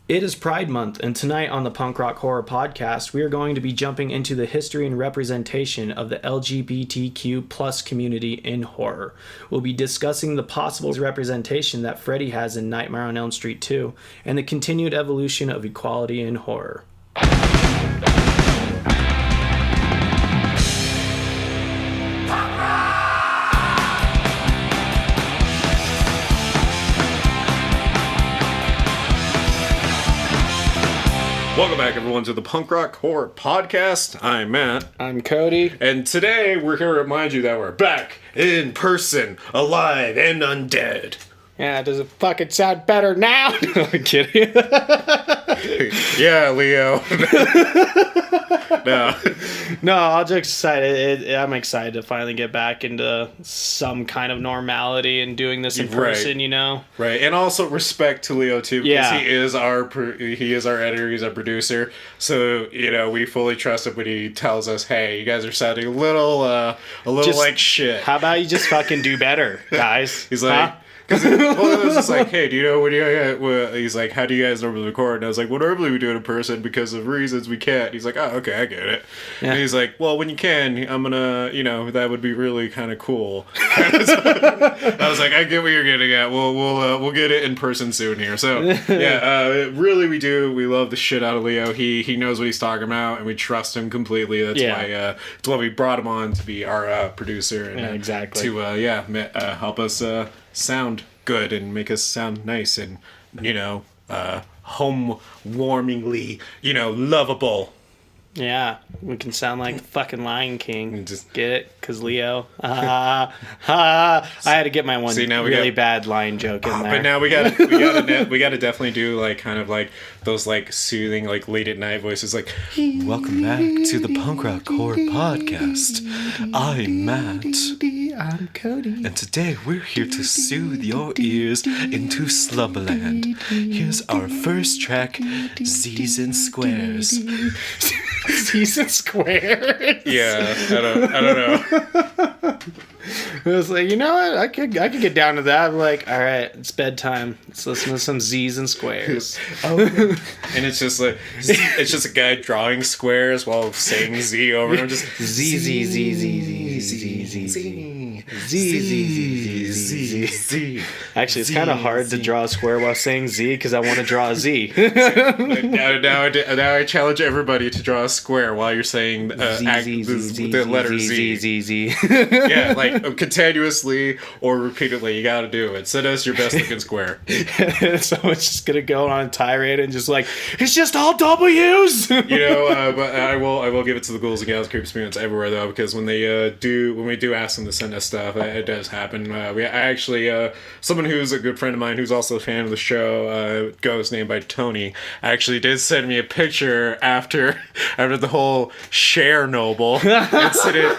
It is Pride Month, and tonight on the Punk Rock Horror Podcast, we are going to be jumping into the history and representation of the LGBTQ plus community in horror. We'll be discussing the possible representation that Freddy has in Nightmare on Elm Street 2, and the continued evolution of equality in horror. Welcome back, everyone, to the Punk Rock Horror Podcast. I'm Matt. I'm Cody. And today, we're here to remind you that we're back in person, alive and undead. Yeah, does it fucking sound better now? No, I'm kidding. Yeah, Leo. No, I'll just excited. I'm excited to finally get back into some kind of normality and doing this in person, you know? Right, and also respect to Leo, too, because Yeah. he is our editor, he's our producer, so, you know, we fully trust him when he tells us, hey, you guys are sounding a little like shit. How about you just fucking do better, guys? He's like... Because it was just like, hey, do you know he's like, how do you guys normally record? And I was like, well, normally we do it in person because of reasons we can't. He's like, oh, okay, I get it. Yeah. And he's like, well, when you can, I'm gonna, you know, that would be really kind of cool. I was like, I get what you're getting at. We'll get it in person soon here. So yeah, really we do. We love the shit out of Leo. He knows what he's talking about, and we trust him completely. That's why we brought him on to be our producer and exactly to help us sound good and make us sound nice and, you know, home-warmingly, you know, lovable. Yeah, we can sound like the fucking Lion King. Just get it? Because Leo. I had to get my one really bad line joke in there. But now we gotta definitely do like kind of like those like soothing like late at night voices like, welcome back to the Punk Rock Horror Podcast. I'm Matt. I'm Cody. And today we're here to soothe your ears into Slumberland. Here's our first track, Z's and Squares. Z's and Squares? Yeah, I don't know. I was like, you know what? I could get down to that. I'm like, all right, it's bedtime. Let's listen to some Z's and Squares. Okay. And it's just like, it's just a guy drawing squares while saying Z over and just Z, Z, Z, Z, Z, Z, Z, Z, Z. Actually, it's kind of hard to draw a square while saying Z because I want to draw a Z. Now I challenge everybody to draw a square while you're saying the letter Z. Z, Z. Yeah, like continuously or repeatedly. You got to do it. Send us your best looking square. Someone's just gonna go on a tirade and just like, it's just all W's. You know, but I will give it to the ghouls and gals, creeps, spirits everywhere though, because when we do ask them to send us stuff, it does happen. I actually someone who's a good friend of mine who's also a fan of the show, goes named by Tony, actually did send me a picture after the whole Chernobyl incident.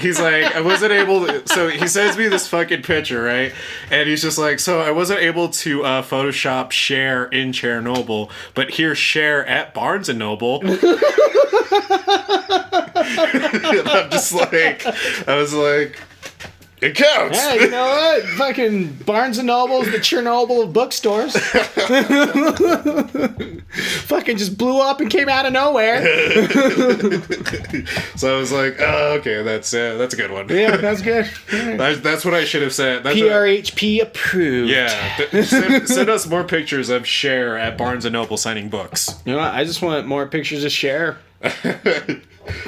He's like I wasn't able to, so he sends me this fucking picture, right? And he's just like, so I wasn't able to Photoshop Cher in Chernobyl, but here's Cher at Barnes and Noble. And I'm just like, I was like, it counts. Yeah, you know what? Fucking Barnes and Noble's the Chernobyl of bookstores. Fucking just blew up and came out of nowhere. So I was like, oh, okay, that's a good one. Yeah, that's good. That's what I should have said. That's PRHP approved. Yeah. Send us more pictures of Cher at Barnes and Noble signing books. You know what? I just want more pictures of Cher.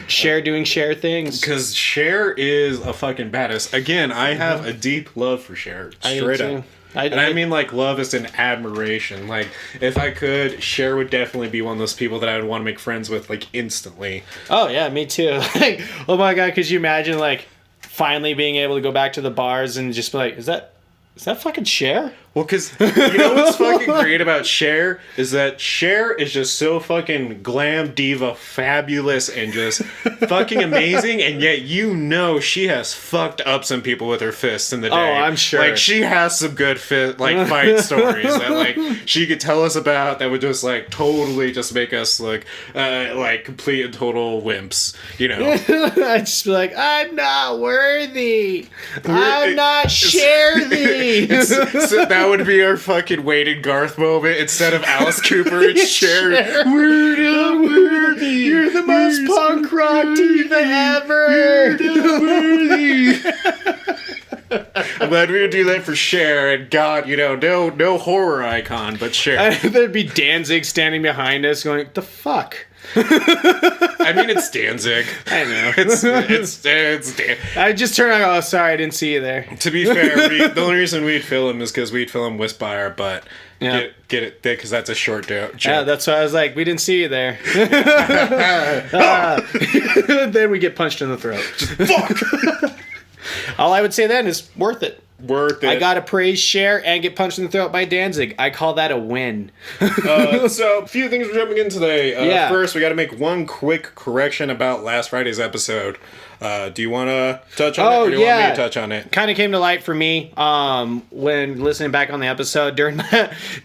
Cher doing Cher things. Because Cher is a fucking badass. Again, I have a deep love for Cher. Straight up. I mean, like, love is an admiration. Like, if I could, Cher would definitely be one of those people that I would want to make friends with, like, instantly. Oh, yeah, me too. Like, oh my God, could you imagine, like, finally being able to go back to the bars and just be like, is that fucking Cher? Well, because you know what's fucking great about Cher is that Cher is just so fucking glam diva fabulous and just fucking amazing, and yet you know she has fucked up some people with her fists in the day. Oh, I'm sure. Like, she has some good fight stories that like she could tell us about that would just like totally just make us look like complete and total wimps, you know. I'd just be like, I'm not worthy. I'm not Cher-thee. So that That would be our fucking Wade and Garth moment. Instead of Alice Cooper, it's Cher. We're unworthy. You're the most punk rock diva ever. I'm glad we would do that for Cher, and God, no horror icon, but Cher. There'd be Danzig standing behind us going, the fuck? I mean, it's Danzig. I know. It's I just turned around and go, oh, sorry, I didn't see you there. To be fair, the only reason we'd film is because we'd film with by our butt. Yeah. Get it, because that's a short joke. Yeah, that's why I was like, we didn't see you there. Then we get punched in the throat. Fuck! All I would say then is worth it. Worth it. I got to praise Cher and get punched in the throat by Danzig. I call that a win. So, a few things we're jumping in today. First, we got to make one quick correction about last Friday's episode. Do you want to touch on it, or do you want me to touch on it? Kind of came to light for me when listening back on the episode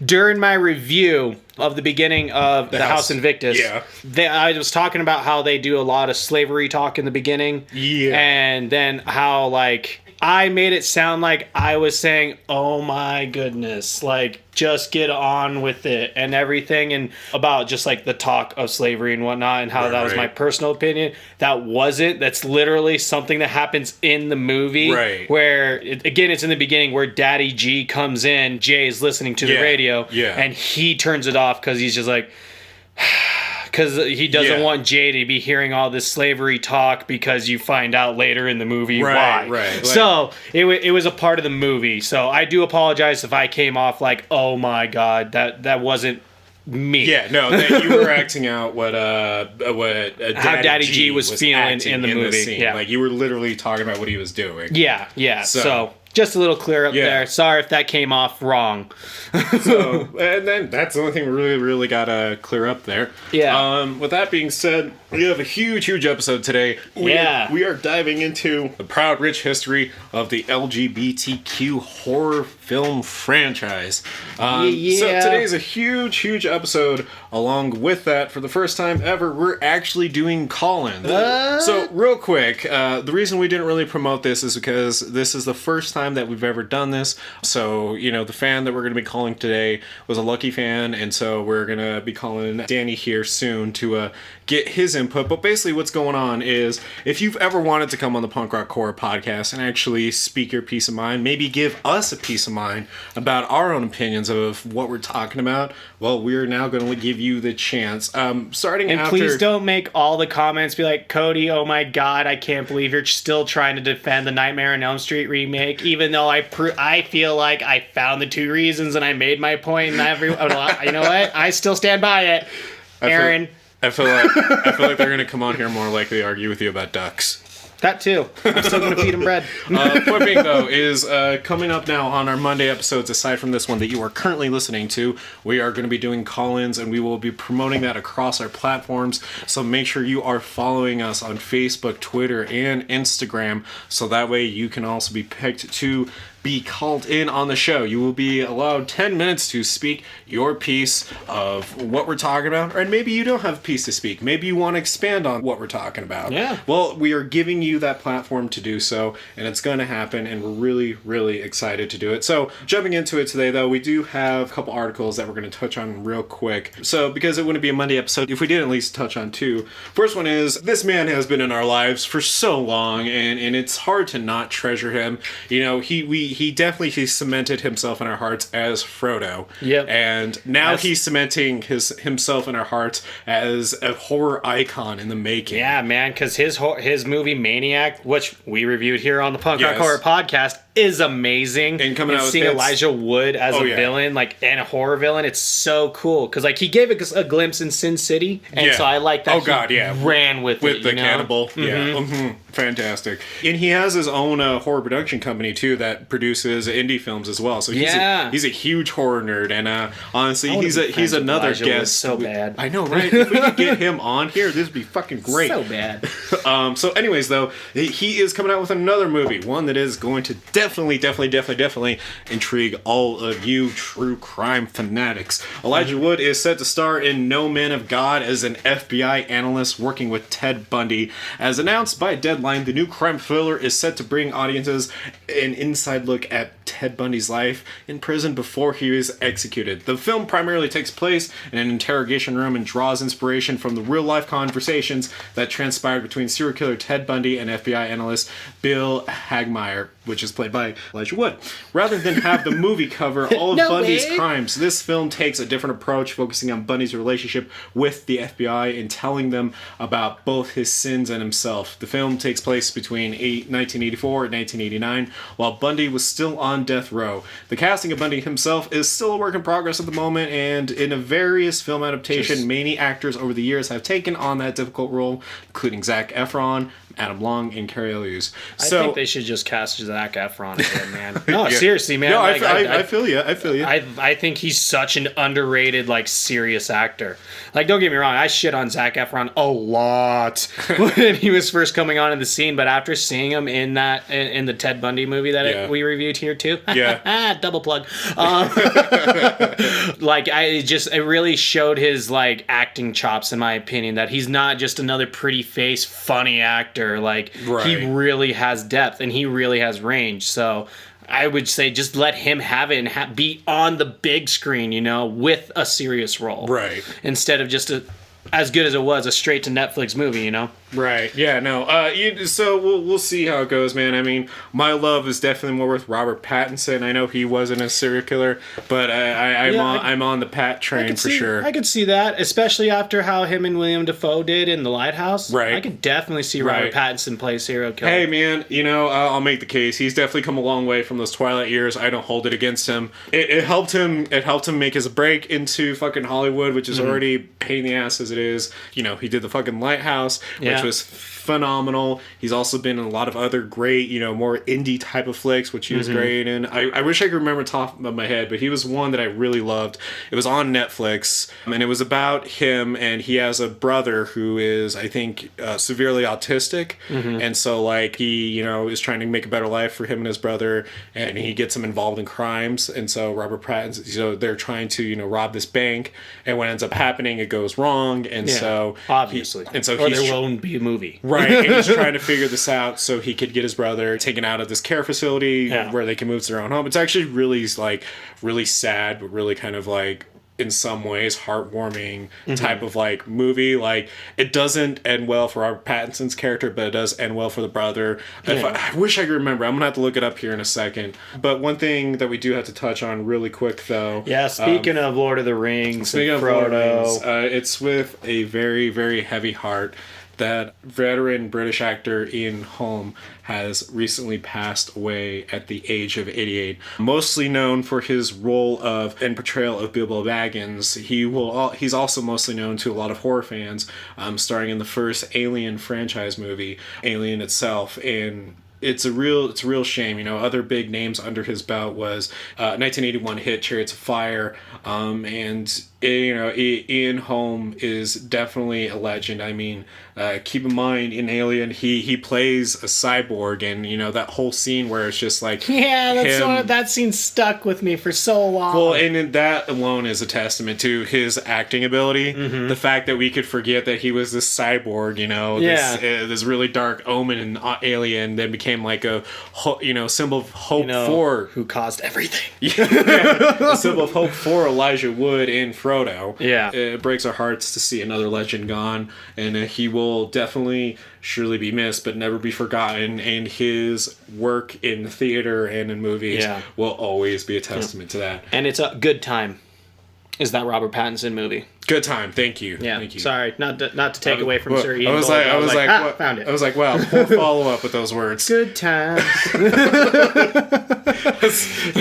during my review of the beginning of the House Invictus. Yeah. I was talking about how they do a lot of slavery talk in the beginning. Yeah. And then how, like, I made it sound like I was saying, oh my goodness, like, just get on with it and everything, and about just like the talk of slavery and whatnot, and how that was my personal opinion. That wasn't. That's literally something that happens in the movie. Right. Where, again, it's in the beginning where Daddy G comes in, Jay is listening to the radio, and he turns it off because he's just like... Because he doesn't want Jay to be hearing all this slavery talk, because you find out later in the movie why. Right. So it was a part of the movie. So I do apologize if I came off like, oh my God, that wasn't me. Yeah, no, that you were acting out what how Daddy G was feeling in the movie. Yeah. Like, you were literally talking about what he was doing. Yeah. So just a little clear up there. Sorry if that came off wrong. So, and then that's the only thing we really gotta clear up there. Yeah. With that being said, we have a huge episode today. We are diving into the proud, rich history of the LGBTQ horror film franchise. So today's a huge episode. Along with that, for the first time ever, we're actually doing call-in. So, real quick, the reason we didn't really promote this is because this is the first time that we've ever done this. So, the fan that we're going to be calling today was a lucky fan, and so we're going to be calling Danny here soon to get his input. But basically what's going on is, if you've ever wanted to come on the Punk Rock Horror podcast and actually speak your peace of mind, maybe give us a peace of mind about our own opinions of what we're talking about, well, we're now going to give you the chance. Please don't make all the comments be like, Cody, oh my God, I can't believe you're still trying to defend the Nightmare on Elm Street remake, even though I feel like I found the two reasons and I made my point, and you know what? I still stand by it. Aaron. I feel like they're going to come on here more likely to argue with you about ducks. That too. I'm still going to feed him bread. Point being, though, is coming up now on our Monday episodes, aside from this one that you are currently listening to, we are going to be doing call-ins, and we will be promoting that across our platforms. So make sure you are following us on Facebook, Twitter, and Instagram, so that way you can also be picked to be called in on the show. You will be allowed 10 minutes to speak your piece of what we're talking about, or maybe you don't have a piece to speak. Maybe you want to expand on what we're talking about. Yeah. Well, we are giving you that platform to do so, and it's going to happen, and we're really excited to do it. So, jumping into it today, though, we do have a couple articles that we're going to touch on real quick. So, because it wouldn't be a Monday episode if we didn't at least touch on two. First one is, this man has been in our lives for so long, and it's hard to not treasure him. He definitely cemented himself in our hearts as Frodo. Yep. And now he's cementing himself in our hearts as a horror icon in the making. Yeah, man, because his movie Maniac, which we reviewed here on the Punk Rock Horror podcast, is amazing. And coming out with seeing Elijah Wood as a villain, and a horror villain, it's so cool. Because he gave a glimpse in Sin City, and so I like that. Oh God, ran with it, the cannibal. Mm-hmm. Fantastic. And he has his own horror production company too that produces indie films as well. So he's a huge horror nerd, and honestly, he's another Elijah guest. So bad. I know, right? If we could get him on here, this would be fucking great. So bad. So, anyways, though, he is coming out with another movie, one that is going to definitely intrigue all of you true crime fanatics. Elijah Wood is set to star in No Man of God as an FBI analyst working with Ted Bundy. As announced by Deadline, the new crime thriller is set to bring audiences an inside look at Ted Bundy's life in prison before he was executed. The film primarily takes place in an interrogation room and draws inspiration from the real-life conversations that transpired between serial killer Ted Bundy and FBI analyst Bill Hagmaier, which is played by Elijah Wood. Rather than have the movie cover all of Bundy's crimes, this film takes a different approach, focusing on Bundy's relationship with the FBI and telling them about both his sins and himself. The film takes place between 1984 and 1989, while Bundy was still on death row. The casting of Bundy himself is still a work in progress at the moment, and in a various film adaptation, many actors over the years have taken on that difficult role, including Zac Efron, Adam Long, and Carrie Elwes. I think they should just cast Zac Efron again, man. No, seriously, man. No, I feel you. I feel you. I think he's such an underrated, like, serious actor. Like, don't get me wrong, I shit on Zac Efron a lot when he was first coming on in the scene, but after seeing him in the Ted Bundy movie that we reviewed here too, double plug. Like, it really showed his, like, acting chops, in my opinion, that he's not just another pretty face, funny actor. Like, he really has depth and he really has range. So I would say just let him have it and be on the big screen, you know, with a serious role. Right. Instead of just as good as it was, a straight to Netflix movie, you know? Right. Yeah, no. So we'll see how it goes, man. I mean, my love is definitely more with Robert Pattinson. I know he wasn't a serial killer, but I'm on the Pat train for sure. I could see that, especially after how him and William Dafoe did in The Lighthouse. Right. I could definitely see Robert Pattinson play serial killer. Hey, man, you know, I'll make the case. He's definitely come a long way from those Twilight years. I don't hold it against him. It helped him. It helped him make his break into fucking Hollywood, which is already pain in the ass as it is. You know, he did the fucking Lighthouse, which was phenomenal. He's also been in a lot of other great, you know, more indie type of flicks, which he was great in. I wish I could remember top of my head, but he was one that I really loved. It was on Netflix, and it was about him, and he has a brother who is, I think, severely autistic, and so, like, he, you know, is trying to make a better life for him and his brother, and he gets him involved in crimes, and so Robert Pattinson, so they're trying to, you know, rob this bank, and what ends up happening, it goes wrong, and so... Obviously. Or there won't be a movie. Right, and he's trying to figure this out so he could get his brother taken out of this care facility where they can move to their own home. It's actually really, like, really sad, but really kind of, like, in some ways heartwarming type of, like, movie. Like, it doesn't end well for Robert Pattinson's character, but it does end well for the brother. I wish I could remember. I'm gonna have to look it up here in a second. But one thing that we do have to touch on really quick, though. Yeah, speaking of Lord of the Rings and Frodo, it's with a very, very heavy heart that veteran British actor Ian Holm has recently passed away at the age of 88. Mostly known for his role and portrayal of Bilbo Baggins, he's also mostly known to a lot of horror fans, starring in the first Alien franchise movie, Alien itself, and it's a real shame. You know, other big names under his belt was 1981 hit Chariots of Fire, and you know, Ian Holm is definitely a legend. I mean, keep in mind in Alien he plays a cyborg, and you know that whole scene where it's just like that scene stuck with me for so long. Well, and that alone is a testament to his acting ability. The fact that we could forget that he was this cyborg, you know, this really dark omen in Alien, then became like a symbol of hope for who caused everything. A symbol of hope for Elijah Wood in Frodo. Yeah, it breaks our hearts to see another legend gone, and he will definitely surely be missed, but never be forgotten. And his work in theater and in movies will always be a testament to that. And it's a good time. Is that Robert Pattinson movie? Good time, thank you. Yeah, thank you. Sorry, not to take away from Sir Ian. I was like, found it. I was like, wow, poor follow up with those words. Good times. You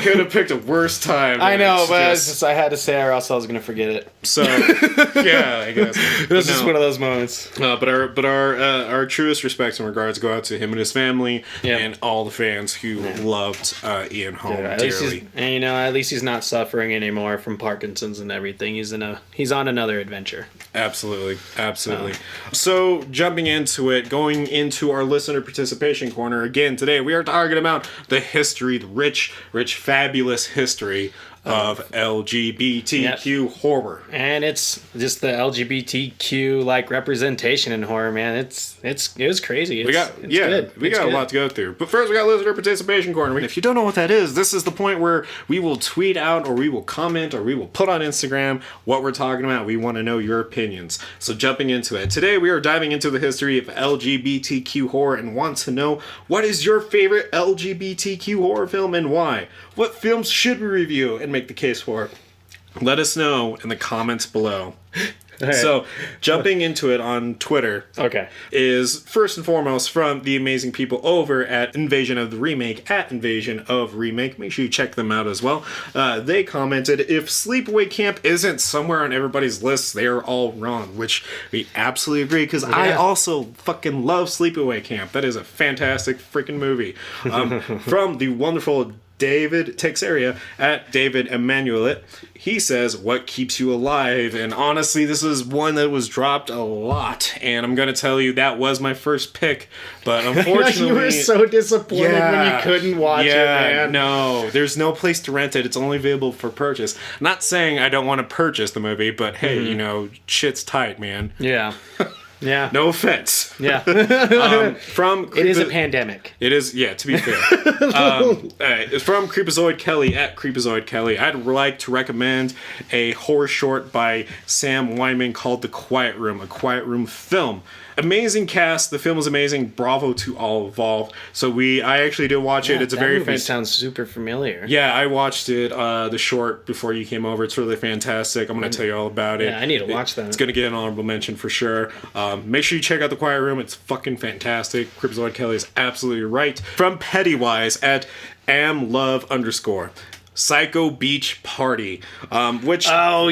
could have picked a worse time. I know, but I had to say it or else I was gonna forget it. So yeah, I guess this is one of those moments. But our truest respects and regards go out to him and his family and all the fans who loved Ian Holm dearly. And you know, at least he's not suffering anymore from Parkinson's and everything. He's on another adventure. Absolutely. So jumping into it, going into our listener participation corner again today, we are talking about the history, the rich, fabulous history of LGBTQ horror. And it's just the LGBTQ like representation in horror, man. It was crazy. It's good. We got a lot to go through. But first we got listener participation corner. If you don't know what that is, this is the point where we will tweet out or we will comment or we will put on Instagram what we're talking about. We want to know your opinions. So jumping into it. Today we are diving into the history of LGBTQ horror and want to know what is your favorite LGBTQ horror film and why? What films should we review and make the case for? Let us know in the comments below. Right. So, jumping into it on Twitter is first and foremost from the amazing people over at Invasion of the Remake, at Invasion of Remake. Make sure you check them out as well. They commented, if Sleepaway Camp isn't somewhere on everybody's list, they are all wrong, which we absolutely agree, because I also fucking love Sleepaway Camp. That is a fantastic freaking movie. From the wonderful David Texeria at David Emanuelit. He says, what keeps you alive? And honestly, this is one that was dropped a lot. And I'm going to tell you, that was my first pick. But unfortunately... You were so disappointed when you couldn't watch it, man. No, there's no place to rent it. It's only available for purchase. Not saying I don't want to purchase the movie, but hey, you know, shit's tight, man. Yeah. Yeah. No offense. Yeah. It is a pandemic. It is, yeah, to be fair. It's from Creepazoid Kelly at Creepazoid Kelly. I'd like to recommend a horror short by Sam Wyman called The Quiet Room, a Quiet Room film. Amazing cast. The film is amazing. Bravo to all involved. So I actually did watch it. It's a very movie sounds super familiar. Yeah, I watched it, the short, before you came over. It's really fantastic. I'm going to tell you all about it. Yeah, I need to watch that. It's going to get an honorable mention for sure. Make sure you check out The Quiet Room. It's fucking fantastic. Creepazoid Kelly is absolutely right. From Pennywise at amlove_. Psycho Beach Party, which I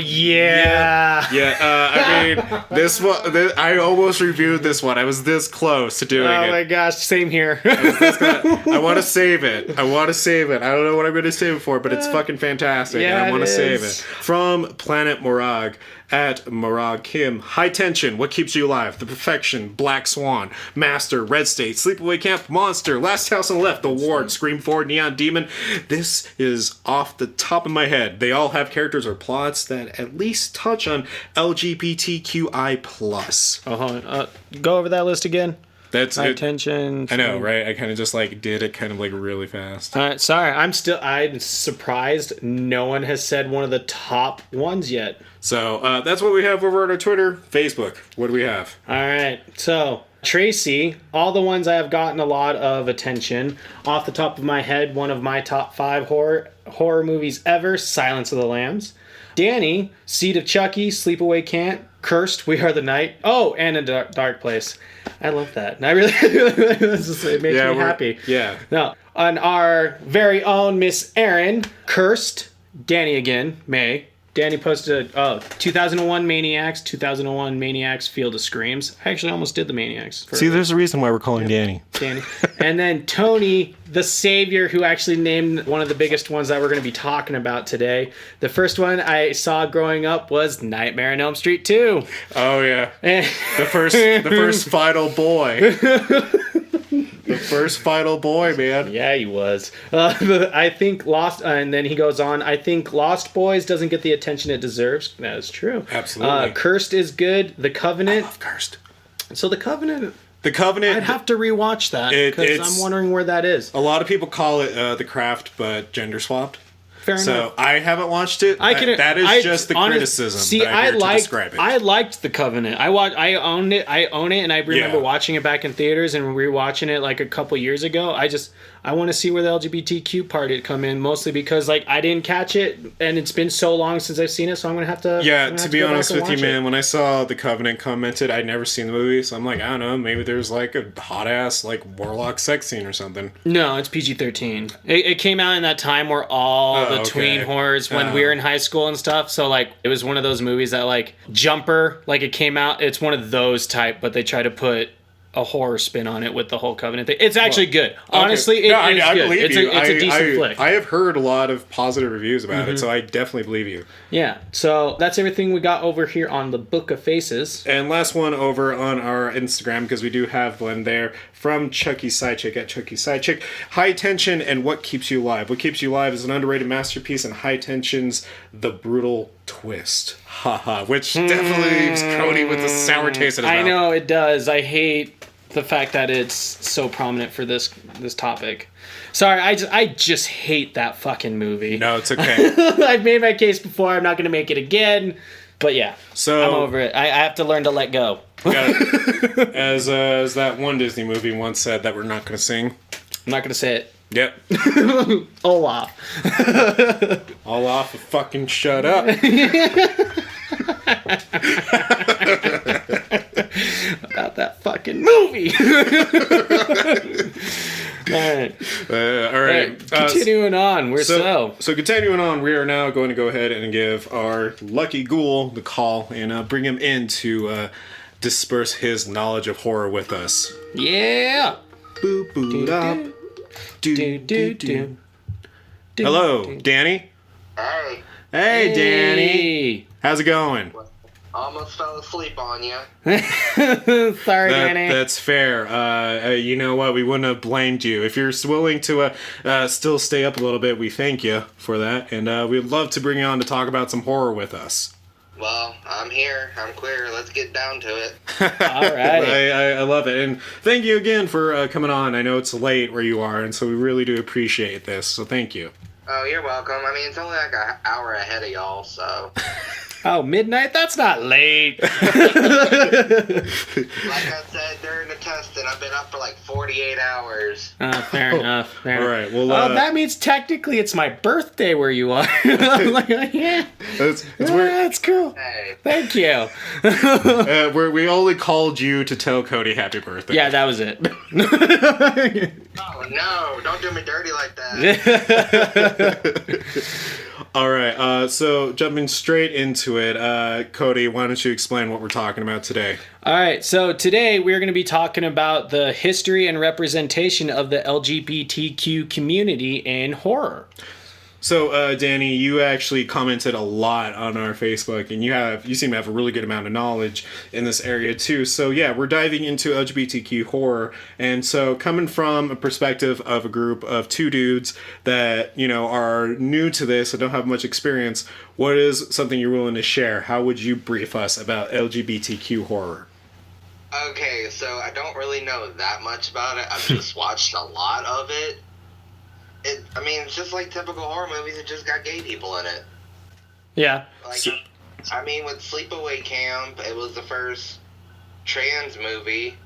mean, this one, I almost reviewed this one. I was this close to doing it. Oh my gosh, same here. I want to save it. I don't know what I'm going to save it for, but it's fucking fantastic, and I want to save it. From Planet Morag at Morag Kim. High Tension, What Keeps You Alive, The Perfection, Black Swan, Master, Red State, Sleepaway Camp, Monster, Last House on the Left, The Ward, Scream 4, Neon Demon. This is off the top of my head. They all have characters or plots that at least touch on LGBTQI+. Go over that list again. That's High Tension. I know, right? I kind of just did it kind of really fast. All right, sorry. I'm surprised no one has said one of the top ones yet. So that's what we have over on our Twitter, Facebook. What do we have? All right, so Tracy, all the ones I have gotten a lot of attention. Off the top of my head, one of my top 5 horror movies ever, Silence of the Lambs. Danny, Seed of Chucky, Sleepaway Camp, Cursed, We Are the Night. Oh, and A Dark Place. I love that. And I really, it makes me happy. Yeah. Now, on our very own Miss Erin, Cursed, Danny again, May. Danny posted 2001 Maniacs, Field of Screams. I actually almost did the Maniacs. See, there's a reason why we're calling Danny. And then Tony, the Savior, who actually named one of the biggest ones that we're going to be talking about today. The first one I saw growing up was Nightmare on Elm Street 2. Oh, yeah. the first final boy. The first final boy, man. Yeah, he was. I think Lost, and then he goes on, I think Lost Boys doesn't get the attention it deserves. That is true. Absolutely. Cursed is good. The Covenant. I love Cursed. So The Covenant, I'd have to rewatch that because I'm wondering where that is. A lot of people call it The Craft, but gender swapped. Fair enough. So I haven't watched it. That is just the criticism. See, I liked The Covenant. I own it, and I remember watching it back in theaters and rewatching it a couple years ago. I want to see where the LGBTQ part would come in, mostly because I didn't catch it, and it's been so long since I've seen it, so I'm gonna have to. Yeah, to be honest with you, man, when I saw The Covenant commented, I'd never seen the movie, so I'm I don't know, maybe there's a hot ass warlock sex scene or something. No, it's PG-13. It came out in that time where all the tween horrors when we were in high school and stuff. So it was one of those movies that Jumper, it came out. It's one of those type, but they try to put a horror spin on it with the whole Covenant thing. It's actually good. Honestly, okay. it is I good. believe It's you. a decent flick. I have heard a lot of positive reviews about it, so I definitely believe you. Yeah, so that's everything we got over here on the Book of Faces. And last one over on our Instagram, because we do have one there, from Chucky Sidechick at Chucky Sidechick. High Tension and What Keeps You Alive. What Keeps You Alive is an underrated masterpiece, and High Tension's The Brutal Twist. Haha, which definitely leaves Cody with a sour taste in his mouth. I know, it does. I hate the fact that it's so prominent for this topic. Sorry, I just hate that fucking movie. No, it's okay. I've made my case before. I'm not going to make it again. But yeah, so I'm over it. I have to learn to let go. As that one Disney movie once said that we're not going to sing. I'm not going to say it. Yep. Olaf. Olaf, fucking shut up. About that fucking movie. All right. Continuing on. So continuing on, we are now going to go ahead and give our lucky ghoul the call and bring him in to disperse his knowledge of horror with us. Yeah. Boop boop up. Do. Hello, Danny. Hey. Hey, Danny. How's it going? Almost fell asleep on you. Sorry, Danny. That's fair. You know what? We wouldn't have blamed you. If you're willing to still stay up a little bit, we thank you for that. And we'd love to bring you on to talk about some horror with us. Well, I'm here. I'm queer. Let's get down to it. All right. I love it. And thank you again for coming on. I know it's late where you are, and so we really do appreciate this. So thank you. Oh, you're welcome. I mean, it's only like an hour ahead of y'all, so... Oh, midnight? That's not late. Like I said during the testing, I've been up for like 48 hours. Fair enough. All right. Well, that means technically it's my birthday where you are. I'm like, yeah. It's weird. That's cool. Hey. Thank you. We only called you to tell Cody happy birthday. Yeah, that was it. Oh, no. Don't do me dirty like that. All right, so jumping straight into it, Cody, why don't you explain what we're talking about today? All right, so today we're going to be talking about the history and representation of the LGBTQ community in horror. So, Danny, you actually commented a lot on our Facebook, and you seem to have a really good amount of knowledge in this area too. So, yeah, we're diving into LGBTQ horror, and so coming from a perspective of a group of two dudes that are new to this and don't have much experience, what is something you're willing to share? How would you brief us about LGBTQ horror? Okay, so I don't really know that much about it. I've just watched a lot of it. It's just like typical horror movies. It just got gay people in it. Yeah. With Sleepaway Camp, it was the first trans movie.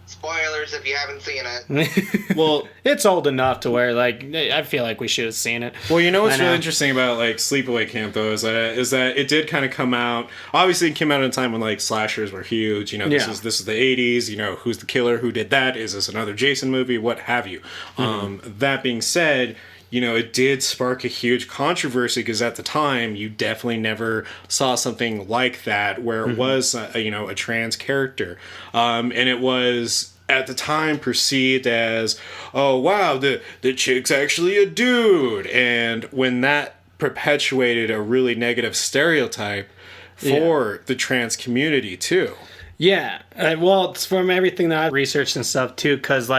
Spoilers if you haven't seen it. Well, it's old enough to where, I feel like we should have seen it. Well, what's really interesting about, Sleepaway Camp, though, is that it did kind of come out... Obviously, it came out at a time when, slashers were huge. This is the 80s. Who's the killer? Who did that? Is this another Jason movie? What have you? That being said... it did spark a huge controversy because at the time you definitely never saw something like that where it was a trans character, and it was at the time perceived as, oh wow, the chick's actually a dude, and when that perpetuated a really negative stereotype for the trans community too. Yeah, well, it's from everything that I researched and stuff too, because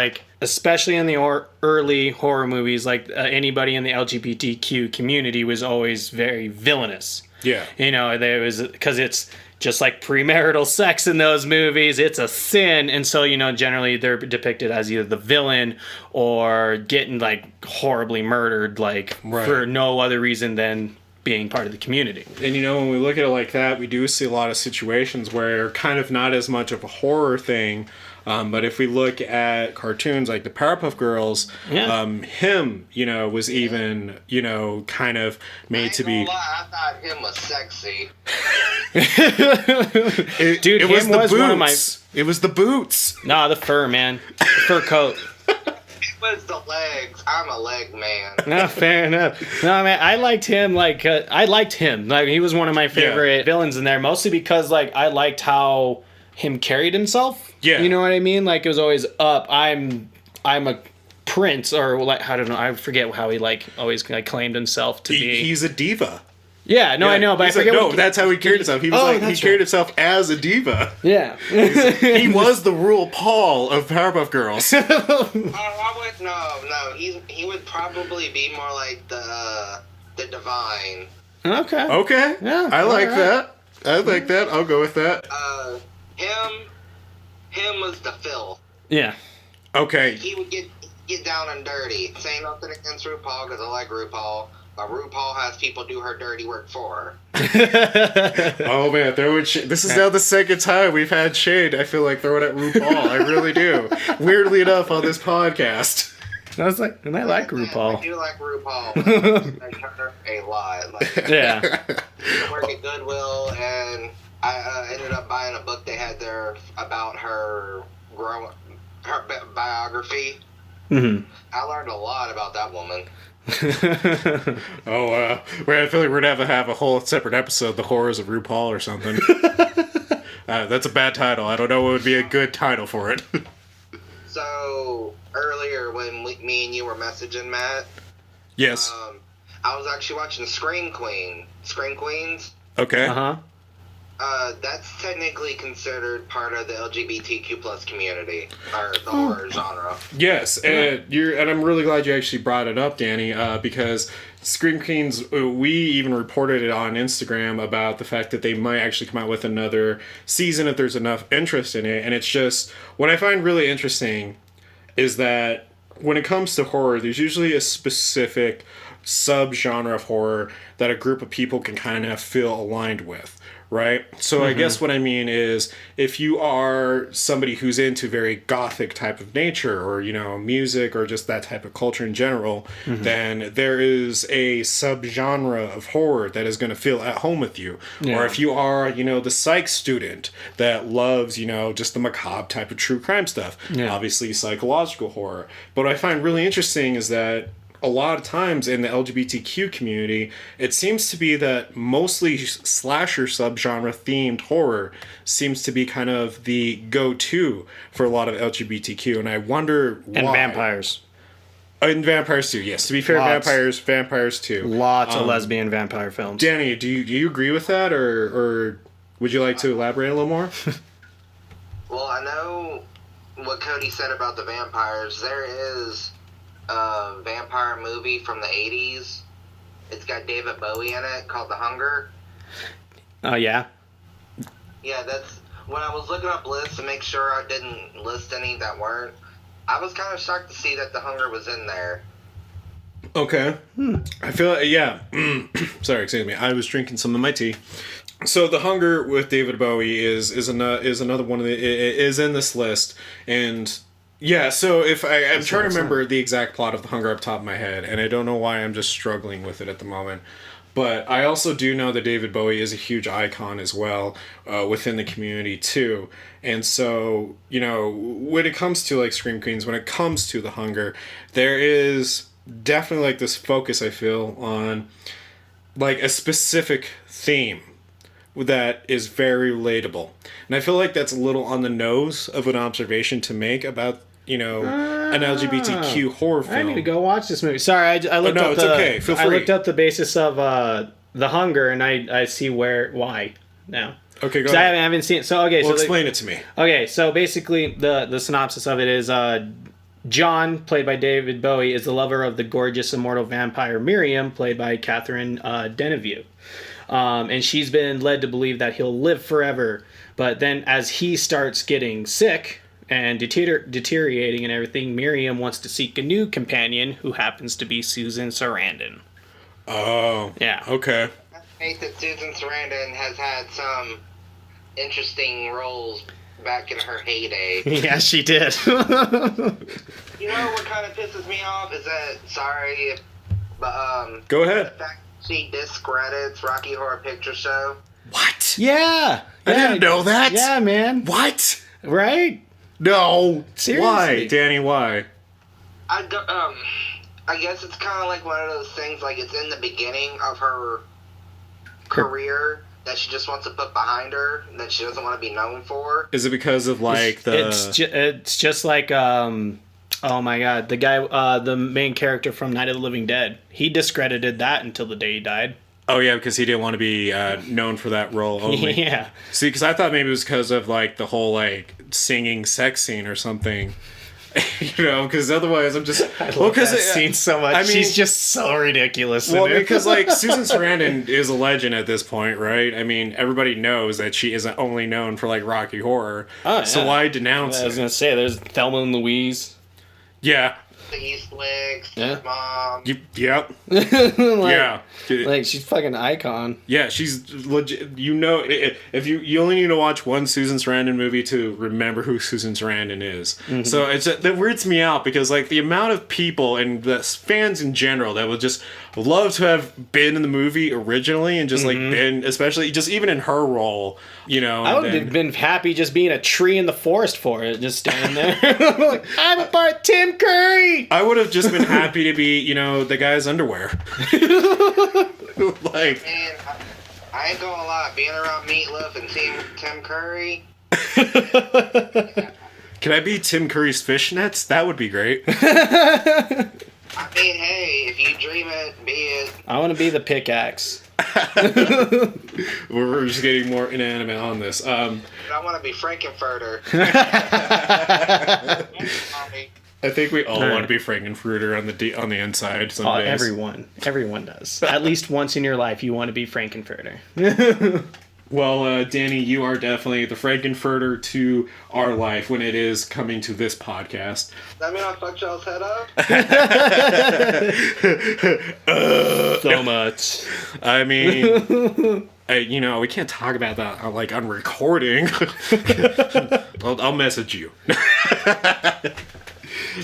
especially in the early horror movies, anybody in the LGBTQ community was always very villainous. Yeah. There was, because it's just like premarital sex in those movies, it's a sin. And so, generally they're depicted as either the villain or getting horribly murdered, for no other reason than being part of the community. And when we look at it like that, we do see a lot of situations where kind of not as much of a horror thing. But if we look at cartoons like the Powerpuff Girls, him, was even, kind of made to be... I thought him was sexy. Dude, was the boots. One of my... It was the boots. Nah, the fur, man. The fur coat. It was the legs. I'm a leg man. No, fair enough. No, man, I liked him. I liked him. He was one of my favorite villains in there, mostly because, I liked how him carried himself. Yeah. You know what I mean? Like, it was always up. I'm a prince, or like, I don't know. I forget how he like always like claimed himself to be. He's a diva. Yeah, no, Yeah, I know, but I he's forget. like, no, that's how he carried himself. He was he carried himself as a diva. Yeah. He was the RuPaul of Powerpuff Girls. I would no. He would probably be more like the Divine. Okay. Okay. Yeah. I like that. I like that. I'll go with that. Him was the Phil. Yeah. Okay. He would get down and dirty. Saying nothing against RuPaul because I like RuPaul. But RuPaul has people do her dirty work for her. Oh man, this is now the second time we've had shade. I feel like throwing at RuPaul. I really do. Weirdly enough, on this podcast. I was like, and I like RuPaul. I do like RuPaul. I her a lot. Like, Yeah. I work at Goodwill, and I ended up buying a book they had there about her biography. Mm-hmm. I learned a lot about that woman. I feel like we're gonna have a whole separate episode, The Horrors of RuPaul or something. That's a bad title. I don't know what would be a good title for it. So earlier when me and you were messaging Matt, Yes. I was actually watching Scream Queens. Okay. Uh-huh. That's technically considered part of the LGBTQ plus community, or the horror genre. Yes, and I'm really glad you actually brought it up, Danny, because Scream Queens, we even reported it on Instagram about the fact that they might actually come out with another season if there's enough interest in it. And it's just, what I find really interesting is that when it comes to horror, there's usually a specific subgenre of horror that a group of people can kind of feel aligned with. Right? So I guess what I mean is, if you are somebody who's into very gothic type of nature, or, music, or just that type of culture in general, then there is a subgenre of horror that is going to feel at home with you. Yeah. Or if you are, the psych student that loves, just the macabre type of true crime stuff, obviously psychological horror. But what I find really interesting is that a lot of times in the LGBTQ community, it seems to be that mostly slasher subgenre themed horror seems to be kind of the go-to for a lot of LGBTQ, and I wonder why. And vampires. And vampires too, yes. To be fair, Lots. vampires too. Lots of lesbian vampire films. Danny, do you agree with that, or would you like to elaborate a little more? Well, I know what Cody said about the vampires. There is a vampire movie from the 80s. It's got David Bowie in it called The Hunger. Oh, yeah? Yeah, that's... When I was looking up lists to make sure I didn't list any that weren't, I was kind of shocked to see that The Hunger was in there. Okay. I feel, yeah. Sorry, excuse me. I was drinking some of my tea. So The Hunger with David Bowie is another one of the... is in this list, and... Yeah, so I'm trying to remember the exact plot of The Hunger up top of my head, and I don't know why I'm just struggling with it at the moment. But I also do know that David Bowie is a huge icon as well within the community too. And so, when it comes to like Scream Queens, when it comes to The Hunger, there is definitely like this focus, I feel, on like a specific theme that is very relatable. And I feel like that's a little on the nose of an observation to make about, an LGBTQ horror film. I need to go watch this movie. Sorry, I looked up it's okay. Feel free. I looked up the basis of The Hunger, and I see why now. Okay, go ahead. ahead. I haven't seen it. So, okay. Well, so explain it to me. Okay, so basically the synopsis of it is John, played by David Bowie, is the lover of the gorgeous immortal vampire Miriam, played by Catherine Deneuve. And she's been led to believe that he'll live forever. But then as he starts getting sick and deteriorating and everything, Miriam wants to seek a new companion who happens to be Susan Sarandon. Oh. Yeah. Okay. I think that Susan Sarandon has had some interesting roles back in her heyday. Yeah, she did. You know what kind of pisses me off is that, sorry, but go ahead. The fact she discredits Rocky Horror Picture Show. What? Yeah. I didn't know that. Yeah, man. What? Right? No. Seriously. Why, Danny? Why? I guess it's kind of like one of those things, like it's in the beginning of her career, that she just wants to put behind her that she doesn't want to be known for. Is it because of like It's just like oh my god, the guy, the main character from Night of the Living Dead. He discredited that until the day he died. Oh yeah, because he didn't want to be known for that role only. Yeah. See, because I thought maybe it was because of like the whole like singing sex scene or something. You know, because otherwise I'm just that scene so much. I mean, she's just so ridiculous. Well, because like Susan Sarandon is a legend at this point, right? I mean, everybody knows that she isn't only known for like Rocky Horror. Oh, yeah. So why denounce it? I was gonna say there's Thelma and Louise. Yeah. The Eastwicks, yeah. Mom. Yep. Yeah. Like, she's fucking icon. Yeah, she's legit. You know, if you only need to watch one Susan Sarandon movie to remember who Susan Sarandon is. Mm-hmm. So that weirds me out because, like, the amount of people and the fans in general that would just love to have been in the movie originally and just, like, been, especially just even in her role, you know. I would have been happy just being a tree in the forest for it, just standing there. Like, I'm a part of Tim Curry! I would have just been happy to be, you know, the guy's underwear. Like, man, I ain't gonna lie, being around Meatloaf and seeing Tim Curry. Can I be Tim Curry's fishnets? That would be great. I mean, hey, if you dream it, be it. I want to be the pickaxe. We're just getting more inanimate on this. I want to be Frankenfurter. I think we all want to be Frankenfurter on the inside some days. Everyone does. At least once in your life, you want to be Frankenfurter. Well, Danny, you are definitely the Frankenfurter to our life when it is coming to this podcast. That mean I fucked y'all's head up? So much. I mean, you know, we can't talk about that like on recording. I'll message you.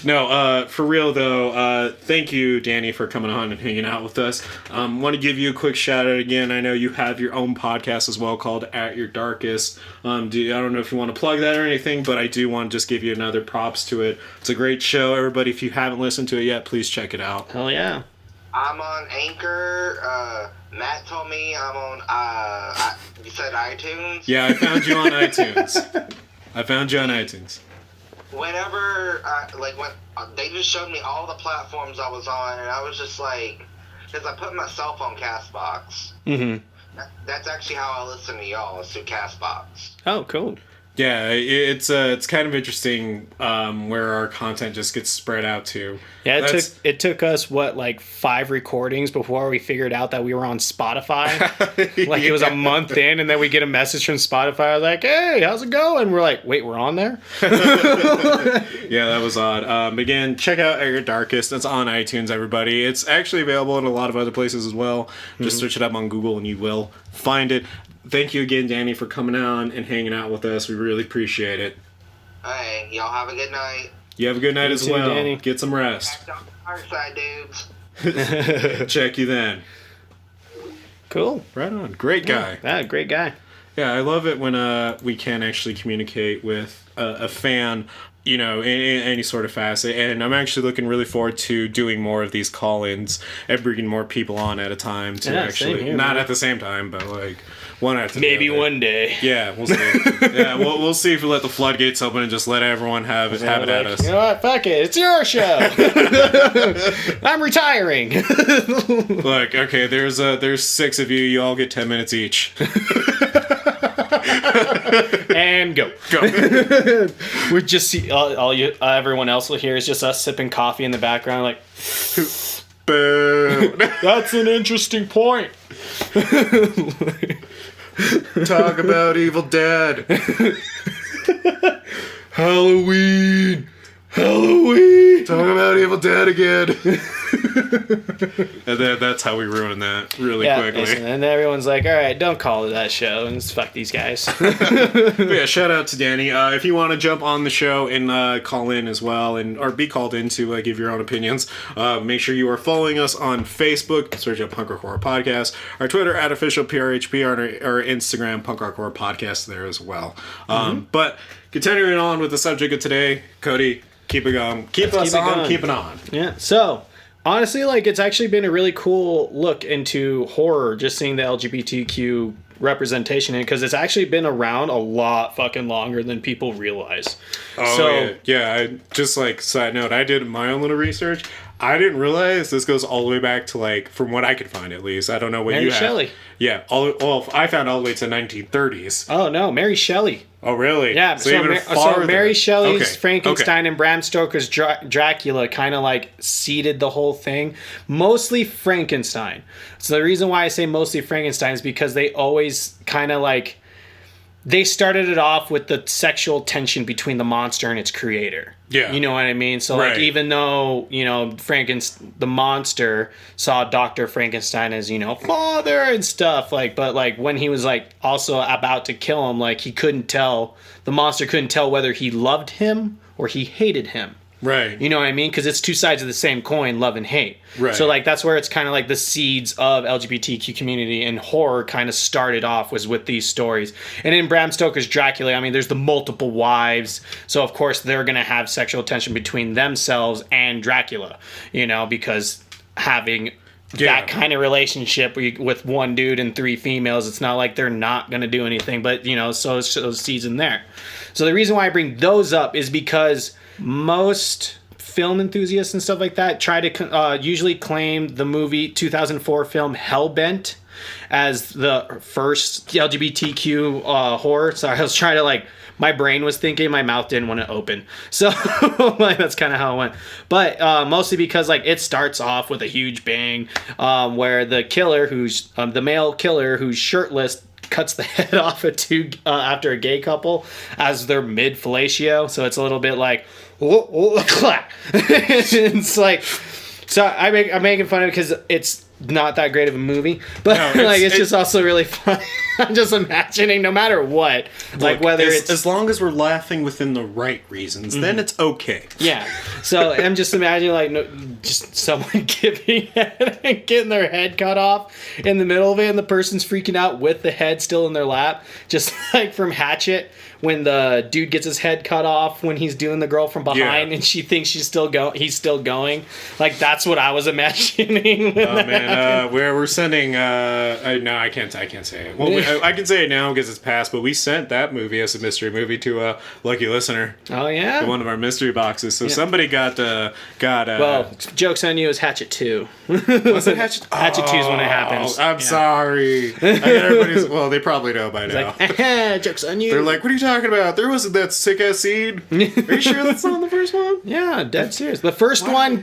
No, for real though, thank you, Danny, for coming on and hanging out with us. Want to give you a quick shout out again. I know you have your own podcast as well called At Your Darkest. I don't know if you want to plug that or anything, but I do want to just give you another props to it. It's a great show. Everybody, if you haven't listened to it yet, please check it out. Hell yeah. I'm on Anchor. Matt told me I'm on, you said iTunes? Yeah, I found you on iTunes. Whenever, when they just showed me all the platforms I was on, and I was just like, because I put myself on Castbox. Mm-hmm. That's actually how I listen to y'all, is through Castbox. Oh, cool. Yeah, it's kind of interesting where our content just gets spread out to. Yeah, it took us 5 recordings before we figured out that we were on Spotify. It was a month in, and then we get a message from Spotify like, "Hey, how's it going?" We're like, "Wait, we're on there?" Yeah, that was odd. Again, check out At Your Darkest. It's on iTunes, everybody. It's actually available in a lot of other places as well. Just search it up on Google, and you will find it. Thank you again, Danny, for coming on and hanging out with us. We really appreciate it. Hey, y'all have a good night. You have a good night as well. Danny. Get some rest. Back on the hard side, dudes. Check you then. Cool. Right on. Great guy. Yeah, great guy. Yeah, I love it when we can actually communicate with a fan, you know, in any sort of facet. And I'm actually looking really forward to doing more of these call-ins and bringing more people on at a time to not at the same time, but like one after maybe the other. one day. Yeah, we'll see. Yeah, we'll see if we let the floodgates open and just let everyone have it at us. You know what? Fuck it. It's your show. I'm retiring. Look, okay, there's 6 of you. You all get 10 minutes each. And go. We just see everyone else will hear is just us sipping coffee in the background, like. Boom. That's an interesting point. Talk about Evil Dead. Halloween. Talk about Evil Dead again. And that's how we ruin that really quickly. And everyone's like, all right, don't call it that show. And fuck these guys. But yeah, shout out to Danny. If you want to jump on the show and call in as well, or be called in to give your own opinions, make sure you are following us on Facebook. Search up Punk Rock Horror Podcast. Our Twitter at officialprhp, our Instagram Punk Rock Horror Podcast there as well. But continuing on with the subject of today, Cody, keep it going. Keep us on. Keep it on. Yeah. So, honestly, it's actually been a really cool look into horror, just seeing the LGBTQ representation in it, because it's actually been around a lot fucking longer than people realize. Oh, so, yeah. I, just like side note, I did my own little research. I didn't realize this goes all the way back to, like, from what I could find at least. I don't know what Mary you have. Shelley. Yeah. I found all the way to 1930s. Oh, no. Mary Shelley. Oh, really? Yeah. So Mary Shelley's Frankenstein and Bram Stoker's Dracula kind of, like, seeded the whole thing. Mostly Frankenstein. So the reason why I say mostly Frankenstein is because they always kind of, like... They started it off with the sexual tension between the monster and its creator. Yeah. You know what I mean? So, like, even though, you know, the monster saw Dr. Frankenstein as, you know, father and stuff, like, but, like, when he was, like, also about to kill him, like, the monster couldn't tell whether he loved him or he hated him. Right. You know what I mean? Because it's two sides of the same coin, love and hate. Right. So, like, that's where it's kind of like the seeds of LGBTQ community and horror kind of started off, was with these stories. And in Bram Stoker's Dracula, I mean, there's the multiple wives. So, of course, they're going to have sexual tension between themselves and Dracula, you know, because having that kind of relationship with one dude and three females, it's not like they're not going to do anything. But, you know, so it's those seeds in there. So the reason why I bring those up is because... most film enthusiasts and stuff like that try to usually claim the movie 2004 film Hellbent as the first LGBTQ horror. So I was trying to, like, my brain was thinking, my mouth didn't want to open. So like, that's kind of how it went. But mostly because, like, it starts off with a huge bang where the killer, who's the male killer who's shirtless, cuts the head off of after a gay couple as they're mid fellatio. So it's a little bit like, it's like, so I'm making fun of it because it's not that great of a movie, but no, it's just also really fun. I'm just imagining, no matter what, like, whether it's as long as we're laughing within the right reasons, then it's okay. Yeah. So I'm just imagining, like, just someone getting their head cut off in the middle of it, and the person's freaking out with the head still in their lap, just like from Hatchet, when the dude gets his head cut off when he's doing the girl from behind, and she thinks he's still going. Like, that's what I was imagining. We're sending. No, I can't say it. Well, I can say it now because it's past. But we sent that movie as a mystery movie to a lucky listener. Oh yeah. To one of our mystery boxes. So somebody got. Well, joke's on you. Is Hatchet 2. Was it Hatchet? Hatchet 2 is when it happens. I'm sorry. I got everybody's. Well, they probably know by now. Like, joke's on you. They're like, what are you talking about? There wasn't that sick ass scene. Are you sure that's not the first one? Yeah, dead serious. The first one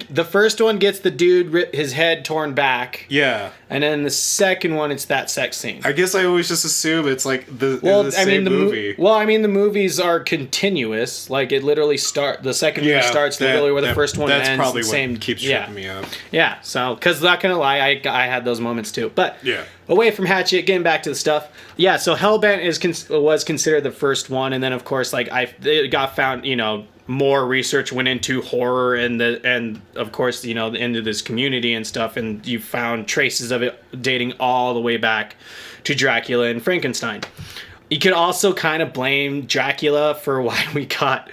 gets the dude his head torn back. Yeah. And then the second one, it's that sex scene. I guess I always just assume it's like the same movie. The movies are continuous. Like, it literally the second movie starts literally where the first one ends. That's probably what keeps tripping me up. Yeah, so, because not gonna lie, I had those moments too. But away from Hatchet, getting back to the stuff. Yeah, so Hellbent was considered the first one, and then of course, like, it got found, you know, more research went into horror and of course, you know, into this community and stuff, and you found traces of it dating all the way back to Dracula and Frankenstein. You could also kind of blame Dracula for why we got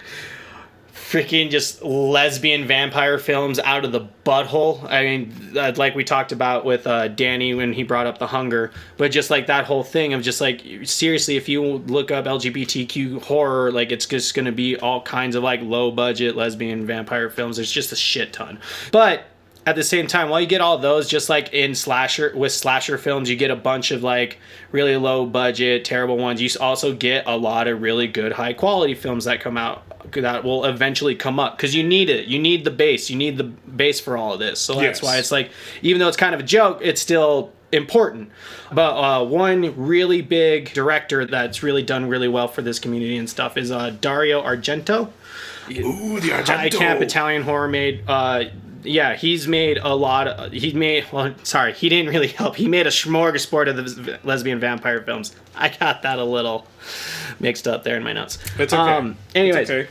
freaking just lesbian vampire films out of the butthole. I mean, like we talked about with Danny when he brought up The Hunger, but just like that whole thing of just like, seriously, if you look up LGBTQ horror, like, it's just going to be all kinds of like low budget lesbian vampire films. There's just a shit ton. But at the same time, while you get all those, just like in slasher films, you get a bunch of like really low budget, terrible ones. You also get a lot of really good high quality films that come out that will eventually come up, because you need it. You need the base. You need the base for all of this. So that's why it's like, even though it's kind of a joke, it's still important. But one really big director that's really done really well for this community and stuff is Dario Argento. Ooh, the Argento. High camp Italian horror made. He's made a lot. He didn't really help. He made a smorgasbord of the lesbian vampire films. I got that a little mixed up there in my notes. It's okay. Anyways, it's okay.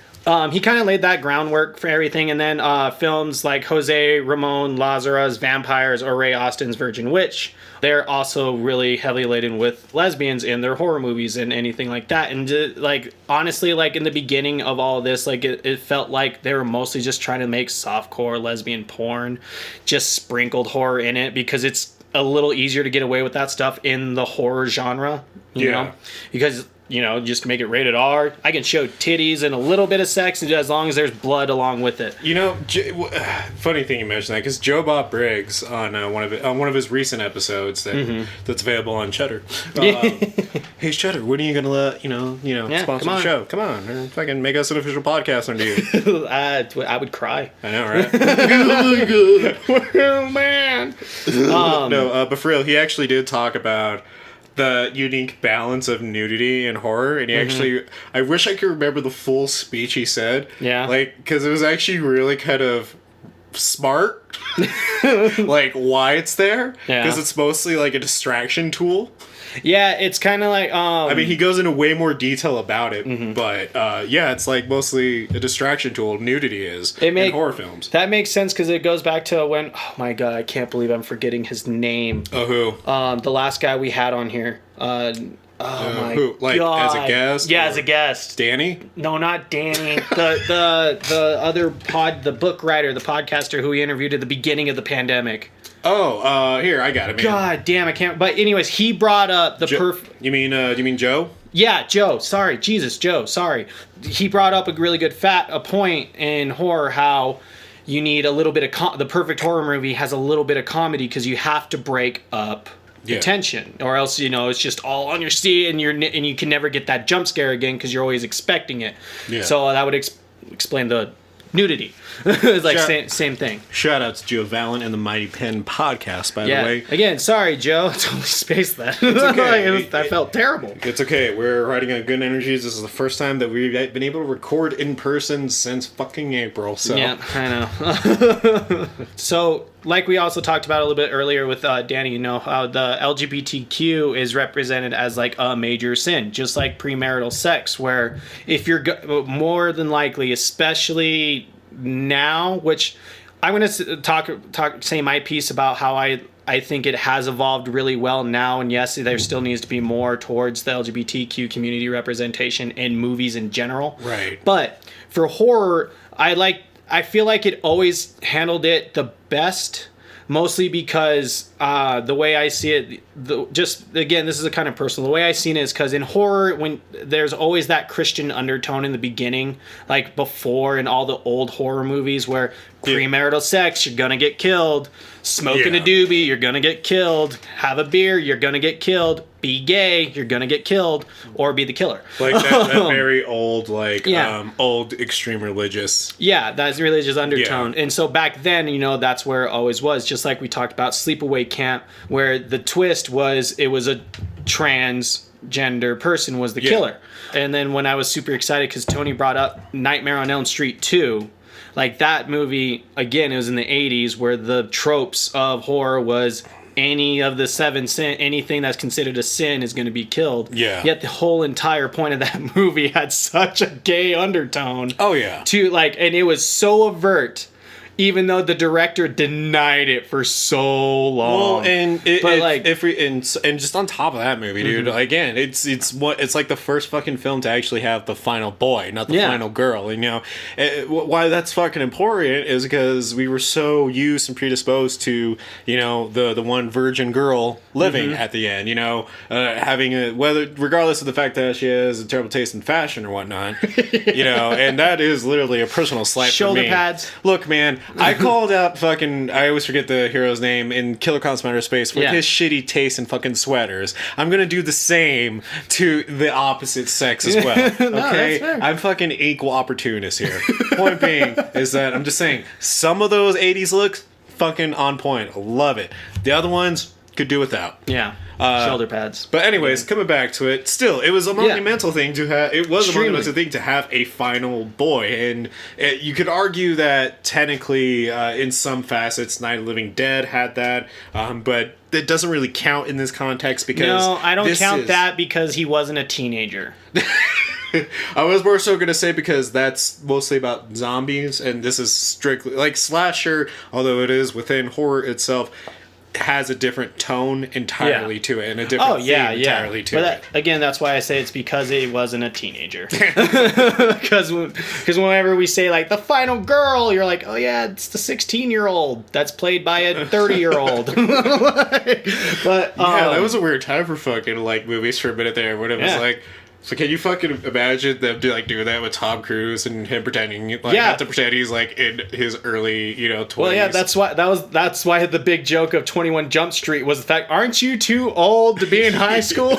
He kind of laid that groundwork for everything, and then films like Jose Ramon Lazara's Vampires or Ray Austin's Virgin Witch, they're also really heavily laden with lesbians in their horror movies and anything like that. And like, honestly, like in the beginning of all this, like it felt like they were mostly just trying to make softcore lesbian porn, just sprinkled horror in it, because it's a little easier to get away with that stuff in the horror genre, you know, because just make it rated R. I can show titties and a little bit of sex as long as there's blood along with it. Funny thing you mentioned that, because Joe Bob Briggs on one of his recent episodes that's available on Cheddar. Hey Cheddar, when are you gonna let sponsor the show? Come on, fucking make us an official podcast under you. I would cry. I know, right? Oh man. But for real, he actually did talk about the unique balance of nudity and horror, and he actually, I wish I could remember the full speech he said. Yeah. Because it was actually really kind of smart, why it's there. Yeah. Because it's mostly like a distraction tool. Yeah, it's kind of like... I mean, he goes into way more detail about it, but it's like mostly a distraction tool. Nudity is in horror films. That makes sense, because it goes back to when... Oh my god, I can't believe I'm forgetting his name. Oh, who? The last guy we had on here. My who? god. As a guest? Yeah, as a guest. Danny? No, not Danny. the other the book writer, the podcaster who we interviewed at the beginning of the pandemic. Oh, here, I got it, man. God damn, I can't... But anyways, he brought up the You mean Joe? Yeah, Joe. Sorry. Jesus, Joe. Sorry. He brought up a really good a point in horror, how you need a little bit of... the perfect horror movie has a little bit of comedy, because you have to break up the tension, or else, it's just all on your seat, and you can never get that jump scare again, because you're always expecting it. Yeah. So that would explain the nudity. It's like same thing. Shout out to Joe Valen and the Mighty Pen podcast, by the way. Again, sorry, Joe. I totally spaced that. It's okay. I felt terrible. It's okay. We're riding on good energies. This is the first time that we've been able to record in person since fucking April. So. Yeah, I know. So, like we also talked about a little bit earlier with Danny, how the LGBTQ is represented as like a major sin, just like premarital sex, where if you're more than likely, especially now, which I'm going to say my piece about how I think it has evolved really well now, and yes, there still needs to be more towards the LGBTQ community representation in movies in general. Right. But for horror, I feel like it always handled it the best, mostly because the way I see it, again, this is a kind of personal. The way I seen it is because in horror, when there's always that Christian undertone in the beginning, like before in all the old horror movies where premarital sex, you're gonna get killed. Smoking a doobie, you're gonna get killed. Have a beer, you're gonna get killed. Be gay, you're gonna get killed, or be the killer. Like that very old, old extreme religious. Yeah, that's religious undertone. Yeah. And so back then, that's where it always was. Just like we talked about Sleepaway Camp, where the twist was it was a transgender person was the killer. And then when I was super excited because Tony brought up Nightmare on Elm Street 2, like that movie, again, it was in the 80s, where the tropes of horror was any of the 7 sin, anything that's considered a sin is going to be killed. Yeah. Yet the whole entire point of that movie had such a gay undertone. Oh yeah. And it was so overt, even though the director denied it for so long. Well, and just on top of that movie, dude, again, it's like the first fucking film to actually have the final boy, not the final girl. And why that's fucking important is because we were so used and predisposed to the one virgin girl living at the end. Having regardless of the fact that she has a terrible taste in fashion or whatnot. And that is literally a personal slight for me. Shoulder pads. Look, man. I called out I always forget the hero's name in Killer Clowns from Outer Space with his shitty taste in fucking sweaters. I'm gonna do the same to the opposite sex as well. Okay? No, I'm fucking equal opportunist here. Point being is that I'm just saying some of those 80s looks fucking on point. Love it. The other ones could do without. Yeah. Shoulder pads. But anyways, coming back to it, still, it was a monumental thing to have. It was a monumental thing to have a final boy, and you could argue that technically, in some facets, Night of the Living Dead had that, but it doesn't really count in this context because I don't count that because he wasn't a teenager. I was more so going to say because that's mostly about zombies, and this is strictly like slasher, although it is within horror itself. has a different tone entirely to it, and a different theme entirely to it. Again, that's why I say it's because it wasn't a teenager. Because whenever we say like the final girl, you're like, oh yeah, it's the 16-year-old that's played by a 30-year-old. But that was a weird time for fucking like movies for a minute there, when it was like. So can you fucking imagine them doing that with Tom Cruise and him pretending not to pretend he's like in his early 20s? Well, yeah, that's why the big joke of 21 Jump Street was the fact, aren't you too old to be in high school?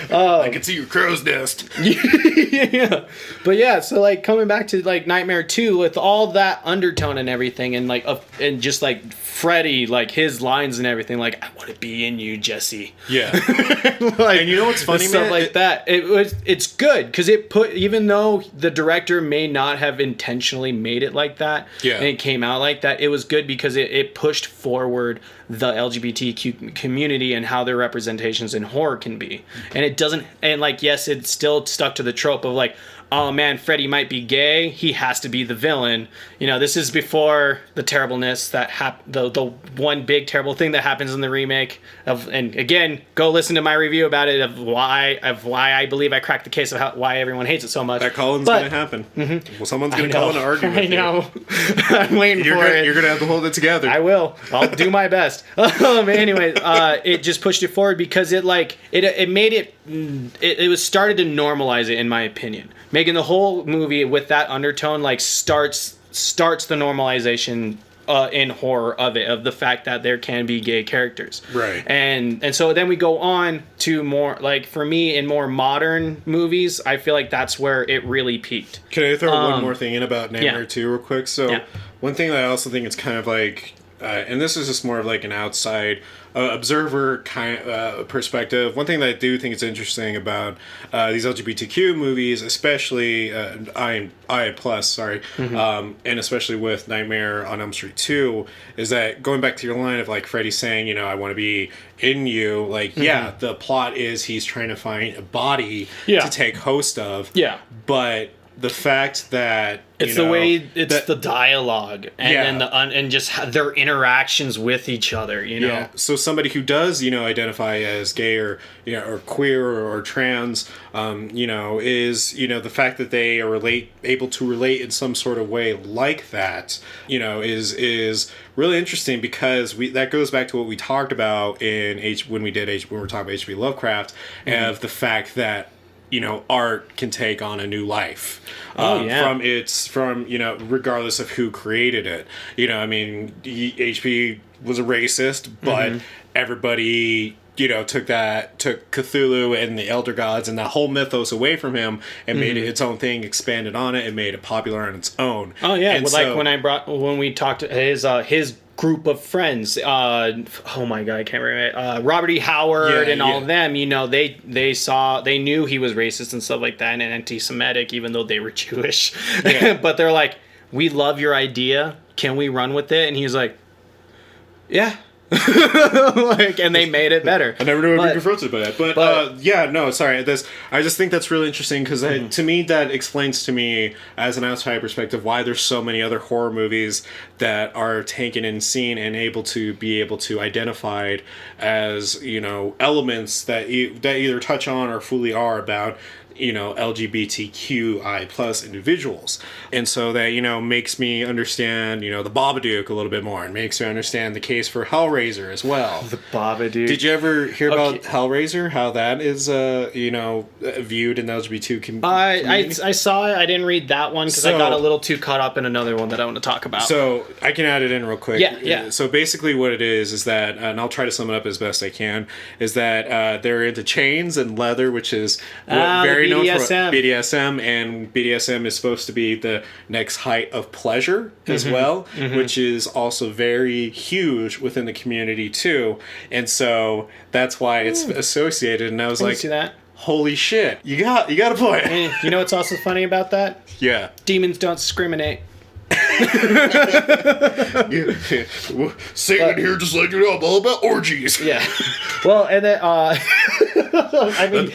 I can see your crow's nest. Yeah, but yeah, so like coming back to like Nightmare 2 with all that undertone and everything, and like and just like Freddy, like his lines and everything, like I want to be in you, Jesse. Yeah. Like, and you know what's funny, man? Stuff like that. It's good because even though the director may not have intentionally made it like that, and it came out like that, it was good because it pushed forward the LGBTQ community and how their representations in horror can be. And it doesn't, and like, yes, it still stuck to the trope of like, oh man, Freddy might be gay, he has to be the villain. This is before the terribleness that the one big terrible thing that happens in the remake of, and again, go listen to my review about it of why I believe I cracked the case of why everyone hates it so much. That calling's gonna happen. Mm-hmm. Well, someone's gonna call and argue with you. I know. I'm waiting for it. You're gonna have to hold it together. I will. I'll do my best. Anyway, it just pushed it forward because it made it was started to normalize it, in my opinion. Making the whole movie with that undertone like starts the normalization in horror of the fact that there can be gay characters. Right. And so then we go on to more, like, for me, in more modern movies, I feel like that's where it really peaked. Can I throw one more thing in about Nightmare 2 real quick? So one thing that I also think it's kind of like, and this is just more of like an outside observer kind of perspective. One thing that I do think is interesting about these LGBTQ movies, especially and especially with Nightmare on Elm Street 2, is that going back to your line of like Freddy saying, I want to be in you, like, the plot is he's trying to find a body to take host of. Yeah. But the fact that it's the way it's the dialogue and and just their interactions with each other, Yeah. So somebody who does, identify as gay or or queer or trans, is the fact that they are able to relate in some sort of way like that, is really interesting because that goes back to what we talked about when we were talking about H.P. Lovecraft, of the fact that art can take on a new life from regardless of who created it. HP was a racist, but everybody took Cthulhu and the Elder Gods and that whole mythos away from him and made it its own thing, expanded on it, and made it popular on its own. Oh yeah, and when we talked to his group of friends, oh my god, I can't remember, Robert E. Howard and all of them, they knew he was racist and stuff like that and anti-Semitic, even though they were Jewish. But they're like, we love your idea, can we run with it? And he's like, yeah. And they made it better. I never knew I'd be confronted by that, but I just think that's really interesting because to me that explains to me as an outside perspective why there's so many other horror movies that are taken and seen and able to identified as elements that either touch on or fully are about LGBTQI plus individuals. And so that, makes me understand, the Babadook a little bit more and makes me understand the case for Hellraiser as well. The Babadook. Did you ever hear about Hellraiser? How that is, viewed in the LGBT community? I saw it. I didn't read that one because I got a little too caught up in another one that I want to talk about. So I can add it in real quick. Yeah. So basically what it is that, and I'll try to sum it up as best I can, is that they're into chains and leather, which is very known for BDSM, and BDSM is supposed to be the next height of pleasure as well, which is also very huge within the community too. And so that's why it's associated. And I was like, see that? Holy shit, you got a point. And you know what's also funny about that? Yeah. Demons don't discriminate. Well, Satan here just let you know I'm all about orgies. Yeah. Well, and then, I mean,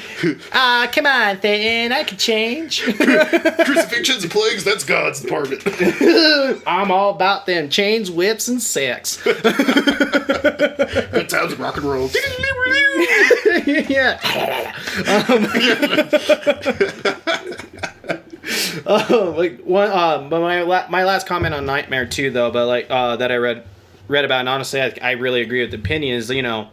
come on, Satan, I can change. Crucifixions and plagues, that's God's department. I'm all about them chains, whips, and sex. Good times of rock and roll. Yeah. But my last comment on Nightmare 2, though, but like that I read about, and honestly, I really agree with the opinion, is, you know,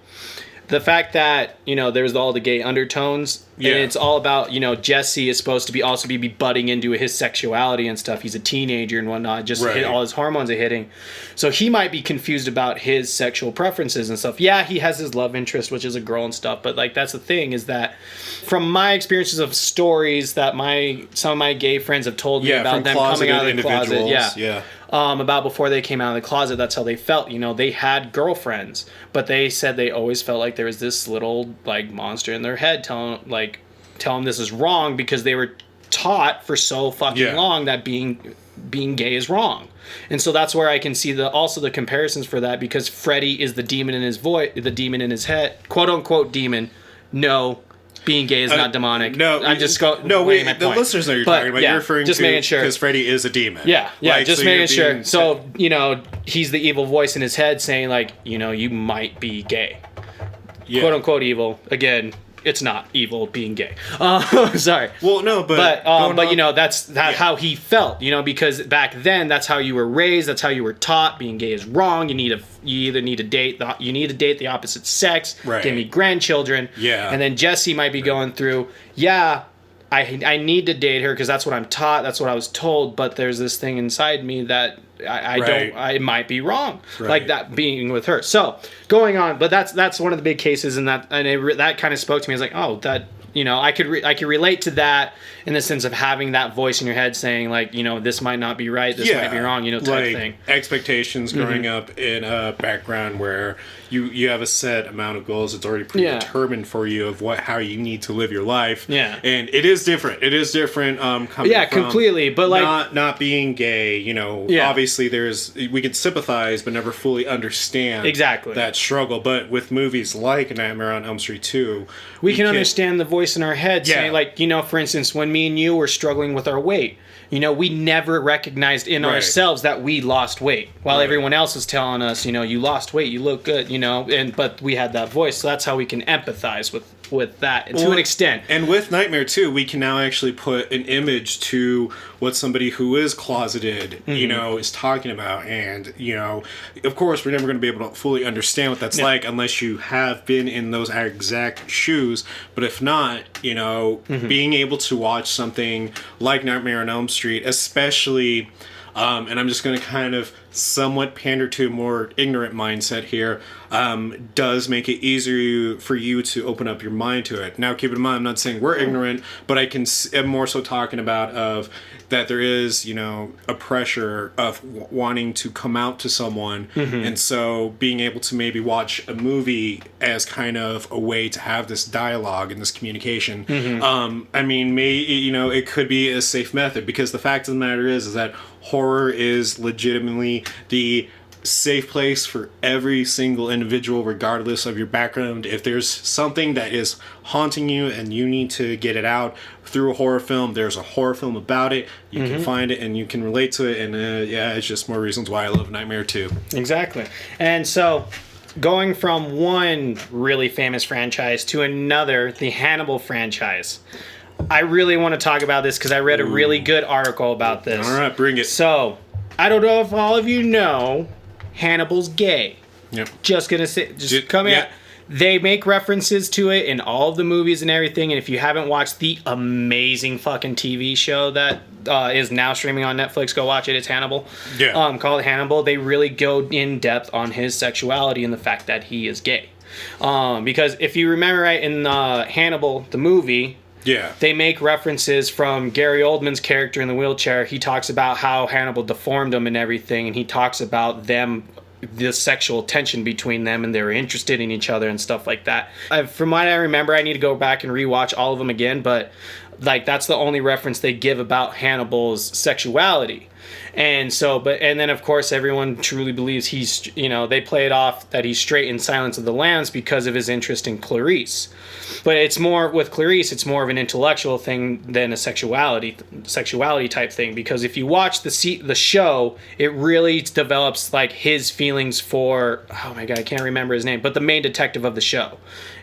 the fact that, you know, there's all the gay undertones, Yeah. and it's all about, you know, Jesse is supposed to be also be butting into his sexuality and stuff. He's a teenager and whatnot, just Right. all his hormones are hitting. So he might be confused about his sexual preferences and stuff. Yeah, he has his love interest, which is a girl and stuff, but like that's the thing, is that from my experiences of stories that some of my gay friends have told me about them coming out of the closet, about before they came out of the closet, that's how they felt. You know, they had girlfriends, but they said they always felt like there was this little like monster in their head telling them this is wrong, because they were taught for so fucking long that being gay is wrong. And so that's where I can see the comparisons for that, because Freddy is the demon in his the demon in his head, quote unquote demon. No, being gay is not demonic. No, I'm just the listeners know you're talking about. Yeah, You're referring just to making sure, because Freddy is a demon. Yeah, like, just so making sure. being, So, you know, he's the evil voice in his head saying, like, you know, you might be gay. Yeah. Quote unquote evil. Again, it's not evil being gay. Sorry. Well, no, but you know, that's how he felt, you know, because back then that's how you were raised, that's how you were taught. Being gay is wrong. You either need to date the opposite sex, right. give me grandchildren. Yeah. And then Jesse might be going through, I need to date her because that's what I'm taught, that's what I was told, but there's this thing inside me that I might be wrong, like that being with her. So going on, but that's one of the big cases, and that kind of spoke to me. I was like, oh, that, you know, I could relate to that in the sense of having that voice in your head saying, like, you know, this might not be right, this might be wrong, you know, type like thing. Expectations growing up in a background where you have a set amount of goals that's already predetermined for you of how you need to live your life. Yeah. And it is different. Coming from completely. But like not being gay, you know, obviously we can sympathize but never fully understand that struggle. But with movies like Nightmare on Elm Street 2, we can understand the voice in our head saying, like, you know, for instance, when me and you were struggling with our weight, you know, we never recognized in ourselves that we lost weight, while everyone else is telling us, you know, you lost weight, you look good, you know, but we had that voice, so that's how we can empathize with that to an extent. And with Nightmare 2, we can now actually put an image to what somebody who is closeted, you know, is talking about. And, you know, of course, we're never going to be able to fully understand what that's like unless you have been in those exact shoes. But if not, you know, being able to watch something like Nightmare on Elm Street, especially, and I'm just going to kind of somewhat pander to a more ignorant mindset here, does make it easier for you to open up your mind to it. Now, keep in mind, I'm not saying we're ignorant, but I'm more so talking about of that there is, you know, a pressure of wanting to come out to someone, and so being able to maybe watch a movie as kind of a way to have this dialogue and this communication. I mean, you know, it could be a safe method, because the fact of the matter is that horror is legitimately the safe place for every single individual, regardless of your background. If there's something that is haunting you and you need to get it out through a horror film, there's a horror film about it. You can find it and you can relate to it, and it's just more reasons why I love Nightmare 2. Exactly. And so going from one really famous franchise to another, the Hannibal franchise, I really want to talk about this because I read a really good article about this. All right, bring it. So, I don't know if all of you know, Hannibal's gay. Yep. Just gonna say, coming out. They make references to it in all of the movies and everything. And if you haven't watched the amazing fucking TV show that is now streaming on Netflix, go watch it. It's Hannibal. Yeah. Called Hannibal. They really go in depth on his sexuality and the fact that he is gay. Because if you remember right in Hannibal, the movie, they make references from Gary Oldman's character in the wheelchair. He talks about how Hannibal deformed him and everything, and he talks about them, the sexual tension between them, and they were interested in each other and stuff like that. From what I remember, I need to go back and rewatch all of them again, but like that's the only reference they give about Hannibal's sexuality. And so, and then of course everyone truly believes he's, they play it off that he's straight in Silence of the Lambs because of his interest in Clarice. But it's more, with Clarice, it's more of an intellectual thing than a sexuality type thing, because if you watch the show, it really develops like his feelings for, oh my god, I can't remember his name, but the main detective of the show.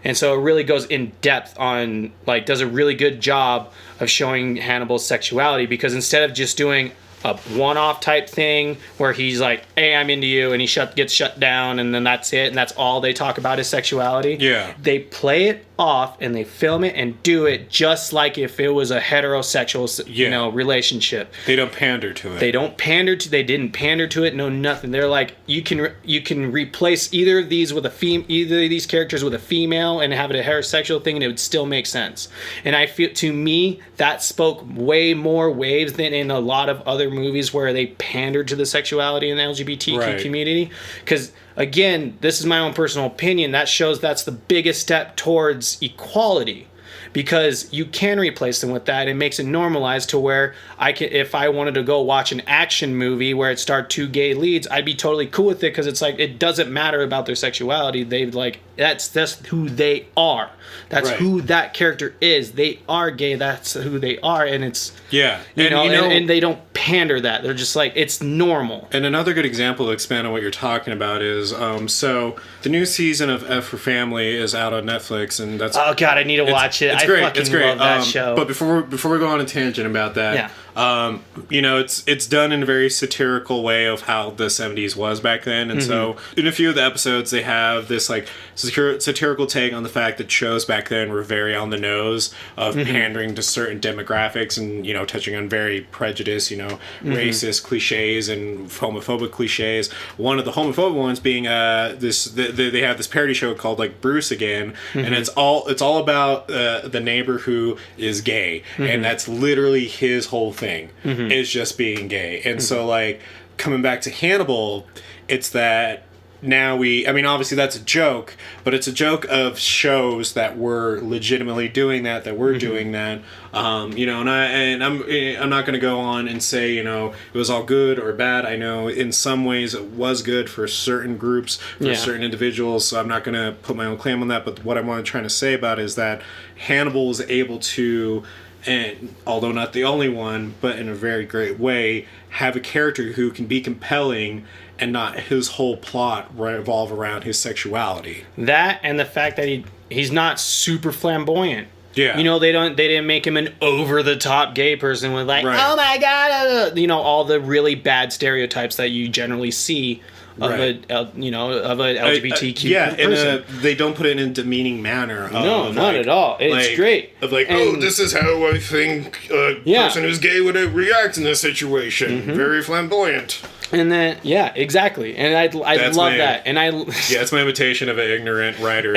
And so it really goes in depth on, like, does a really good job of showing Hannibal's sexuality, because instead of just doing a one-off type thing where he's like, hey, I'm into you, and he gets shut down, and then that's it, and that's all they talk about is sexuality. Yeah. They play it off, and they film it and do it just like if it was a heterosexual, relationship. They don't pander to it. They didn't pander to it, no nothing. They're like, you can replace either of these characters with a female and have it a heterosexual thing, and it would still make sense. And I feel, to me, that spoke way more waves than in a lot of other movies where they pandered to the sexuality in the LGBTQ community. Because again, this is my own personal opinion, that shows that's the biggest step towards equality, because you can replace them with that. It makes it normalized to where if I wanted to go watch an action movie where it starred two gay leads, I'd be totally cool with it, because it's like, it doesn't matter about their sexuality. They like, that's who they are. That's who that character is. They are gay. That's who they are, and it's and they don't pander that. They're just like, it's normal. And another good example to expand on what you're talking about is so the new season of F for Family is out on Netflix, and that's, oh god, I need to watch it. It's great. I fucking love that show. But before we go on a tangent about that, it's done in a very satirical way of how the 70s was back then, and so in a few of the episodes they have this like satirical take on the fact that shows back then were very on the nose of pandering to certain demographics, and touching on very prejudiced, racist cliches and homophobic cliches. One of the homophobic ones being they have this parody show called like Bruce Again, and it's all about the neighbor who is gay, and that's literally his whole thing is just being gay. And so like coming back to Hannibal, it's that now obviously that's a joke, but it's a joke of shows that were legitimately doing that were doing that, and I'm not going to go on and say it was all good or bad. I know in some ways it was good for certain groups, for certain individuals, so I'm not going to put my own claim on that. But what I'm trying to say about it is that Hannibal was able to, and although not the only one, but in a very great way, have a character who can be compelling and not his whole plot revolve around his sexuality. That, and the fact that he's not super flamboyant. Yeah. They didn't make him an over the top gay person with like, oh my god, all the really bad stereotypes that you generally see of a LGBTQ person. And they don't put it in a demeaning manner. No, not at all. It's great. Of like, this is how I think a person who's gay would react in this situation. Very flamboyant. And then, exactly. And I love that. And it's my imitation of an ignorant writer.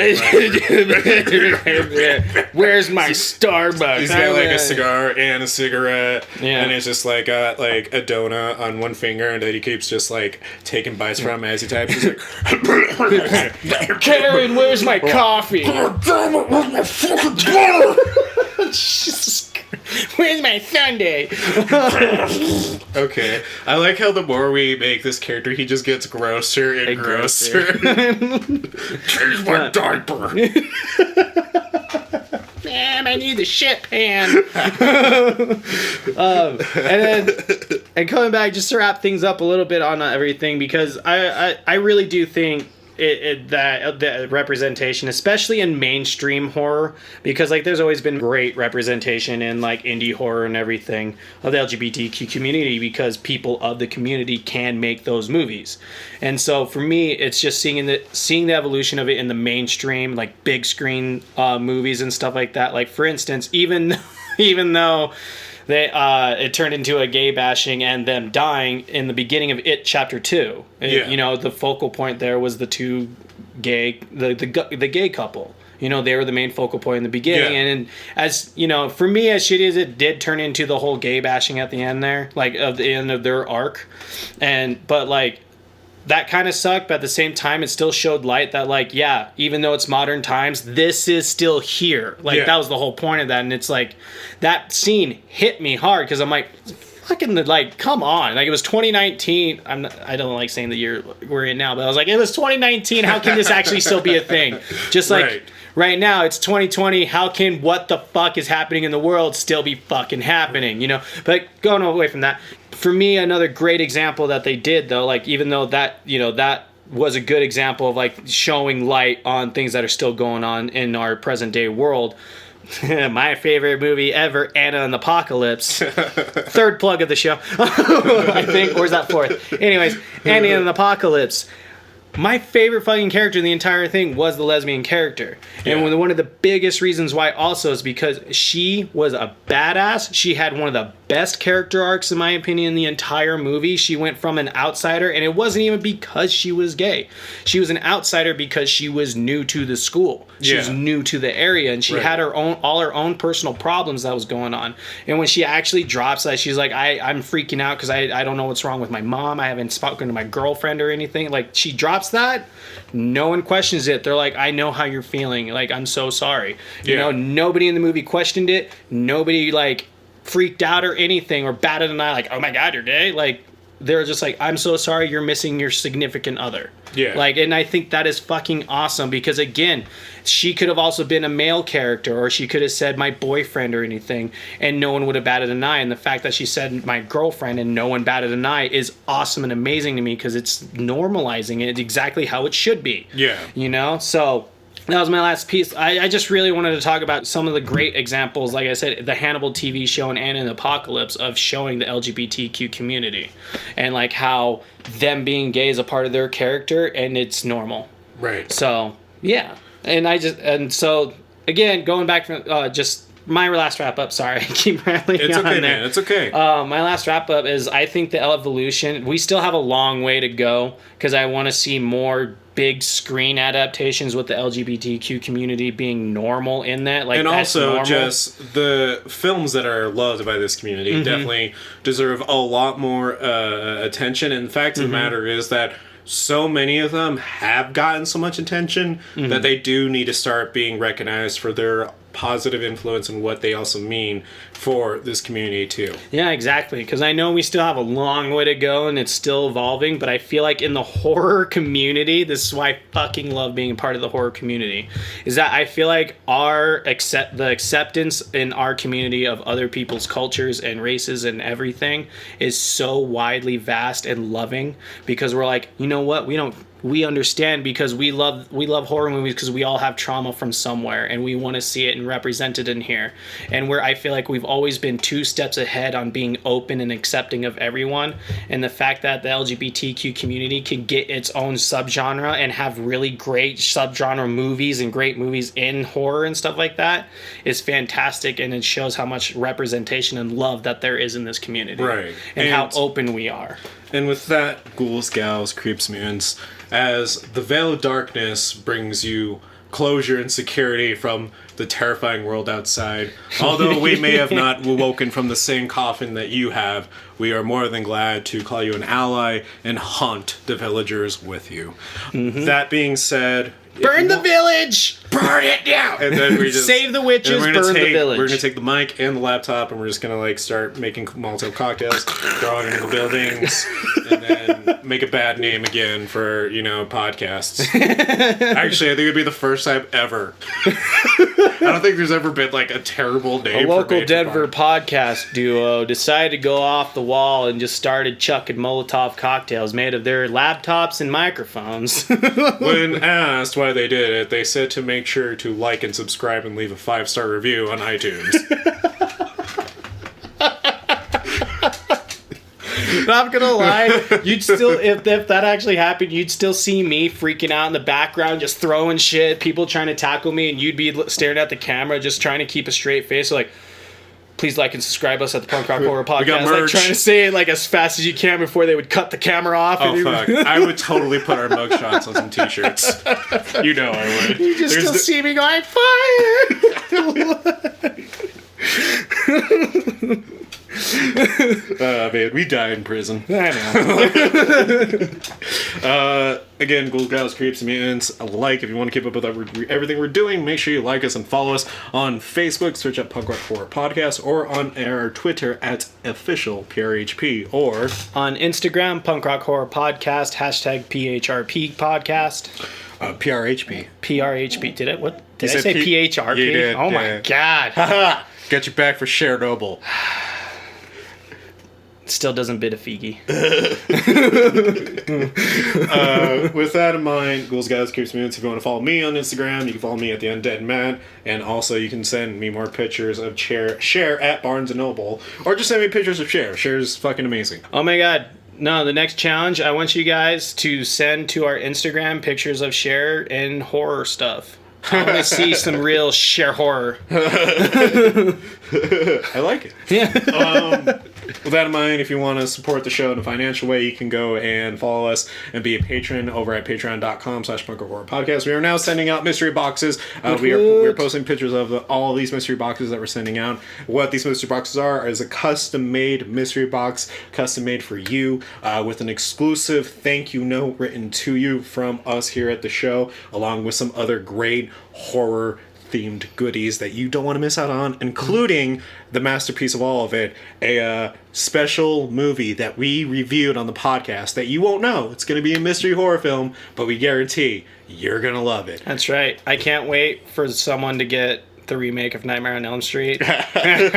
Where's my Starbucks? He's got like a cigar and a cigarette, and it's just like got like a donut on one finger, and that he keeps just like taking bites from as he types. He's like, Karen, where's my coffee? Where's my Sunday? Okay. I like how the more we make this character, he just gets grosser and grosser. Change my diaper. Damn, I need the shit pan. And coming back, just to wrap things up a little bit on everything, because I really do think that the representation, especially in mainstream horror, because like there's always been great representation in like indie horror and everything of the LGBTQ community, because people of the community can make those movies. And so for me, it's just seeing the evolution of it in the mainstream, like big screen movies and stuff like that. Like for instance, even though it turned into a gay bashing and them dying in the beginning of It Chapter 2. The focal point there was the two gay, the gay couple. They were the main focal point in the beginning. Yeah. And as, for me, as shitty as it did turn into the whole gay bashing at the end there, like of the end of their arc. But like, that kind of sucked, but at the same time, it still showed light that, like, yeah, even though it's modern times, this is still here. Like, that was the whole point of that. And it's like, that scene hit me hard because I'm like, fucking, like, come on. Like, it was 2019. I don't like saying the year we're in now, but I was like, it was 2019. How can this actually still be a thing? Just like, right now, it's 2020. How can what the fuck is happening in the world still be fucking happening, you know? But going away from that, for me, another great example that they did, though, like, even though that, you know, that was a good example of, like, showing light on things that are still going on in our present day world. My favorite movie ever, Anna and the Apocalypse. Third plug of the show, I think. Or is that fourth? Anyways, Anna and the Apocalypse. My favorite fucking character in the entire thing was the lesbian character. And one of the biggest reasons why also is because she was a badass. She had one of the best character arcs, in my opinion, in the entire movie. She went from an outsider, and it wasn't even because she was gay. She was an outsider because she was new to the school. She was new to the area, and she had all her own personal problems that was going on. And when she actually drops that, she's like, I'm freaking out because I don't know what's wrong with my mom. I haven't spoken to my girlfriend or anything. Like, she drops that, no one questions it. They're like, I know how you're feeling. Like, I'm so sorry. You know, nobody in the movie questioned it. Nobody, like, freaked out or anything or batted an eye like, oh my God, you're gay. Like, they're just like, I'm so sorry you're missing your significant other. Yeah. Like, and I think that is fucking awesome because, again, she could have also been a male character or she could have said my boyfriend or anything and no one would have batted an eye. And the fact that she said my girlfriend and no one batted an eye is awesome and amazing to me because it's normalizing it exactly how it should be. Yeah. You know? So that was my last piece. I just really wanted to talk about some of the great examples, like I said, the Hannibal TV show and Anna and the Apocalypse, of showing the LGBTQ community and like how them being gay is a part of their character and it's normal. Right. So, yeah. And so, again, going back from just my last wrap up, sorry, I keep rattling It's on okay, there. man. It's okay. My last wrap up is I think the evolution, we still have a long way to go because I want to see more big screen adaptations with the LGBTQ community being normal in that. Like, and that's also normal. just the films that are loved by this community definitely deserve a lot more attention. And the fact of the matter is that so many of them have gotten so much attention that they do need to start being recognized for their positive influence and what they also mean for this community too. Yeah, exactly. Because I know we still have a long way to go and it's still evolving, but I feel like in the horror community, this is why I fucking love being a part of the horror community, is that I feel like the acceptance in our community of other people's cultures and races and everything is so widely vast and loving because we're like, you know what, we understand because we love horror movies because we all have trauma from somewhere and we want to see it and represented in here. And I feel like we've always been 2 steps ahead on being open and accepting of everyone. And the fact that the LGBTQ community can get its own subgenre and have really great subgenre movies and great movies in horror and stuff like that is fantastic. And it shows how much representation and love that there is in this community. Right. And how open we are. And with that, ghouls, gals, creeps, moons, as the veil of darkness brings you closure and security from the terrifying world outside, although we may have not woken from the same coffin that you have, we are more than glad to call you an ally and haunt the villagers with you. That being said, burn the village! Burn it down! And then we just save the witches, burn the village. We're going to take the mic and the laptop and we're just going to like start making Molotov cocktails, throw it into the buildings, and then make a bad name again for, you know, podcasts. Actually, I think it'd be the first time ever. I don't think there's ever been like a terrible name. A local Denver podcast duo decided to go off the wall and just started chucking Molotov cocktails made of their laptops and microphones. When asked why they did it, they said to make sure to like and subscribe and leave a 5-star review on iTunes. Not gonna lie, you'd still, if that actually happened, you'd still see me freaking out in the background, just throwing shit, people trying to tackle me, and you'd be staring at the camera, just trying to keep a straight face, like, please like and subscribe us at the Punk Rock Horror Podcast. We got merch. Like, trying to say it like as fast as you can before they would cut the camera off. Oh, fuck. I would totally put our mugshots on some t-shirts. You know I would. You just still see me going, fire! Man, we die in prison. I know. Again, Ghouls, Gals, Creeps, and Mutants. If you want to keep up with everything we're doing, make sure you like us and follow us on Facebook. Search up Punk Rock Horror Podcast, or on our Twitter at official PRHP, or On Instagram, Punk Rock Horror Podcast, hashtag PHRP Podcast. PRHP. PRHP. Did it? What? Did I said say P- PHRP? You did, Oh my yeah. God. Haha! Get you back for Chernobyl. Still doesn't bid a figgy. With that in mind, Ghouls, Guys, Creeps, Mutants. If you want to follow me on Instagram, you can follow me at the Undead Matt, and also you can send me more pictures of Cher at Barnes & Noble, or just send me pictures of Cher. Cher's fucking amazing. Oh my God. No, the next challenge, I want you guys to send to our Instagram pictures of Cher and horror stuff. I want to see some real Cher horror. I like it. Yeah. With that in mind, if you want to support the show in a financial way, you can go and follow us and be a patron over at patreon.com/punkhorrorpodcast. We are now sending out mystery boxes. We're posting pictures of all these mystery boxes that we're sending out. What these mystery boxes are is a custom-made mystery box, custom-made for you, with an exclusive thank you note written to you from us here at the show, along with some other great horror themed goodies that you don't want to miss out on, including the masterpiece of all of it, a special movie that we reviewed on the podcast that you won't know. It's going to be a mystery horror film, but we guarantee you're going to love it. That's right. I can't wait for someone to get the remake of Nightmare on Elm Street. You're going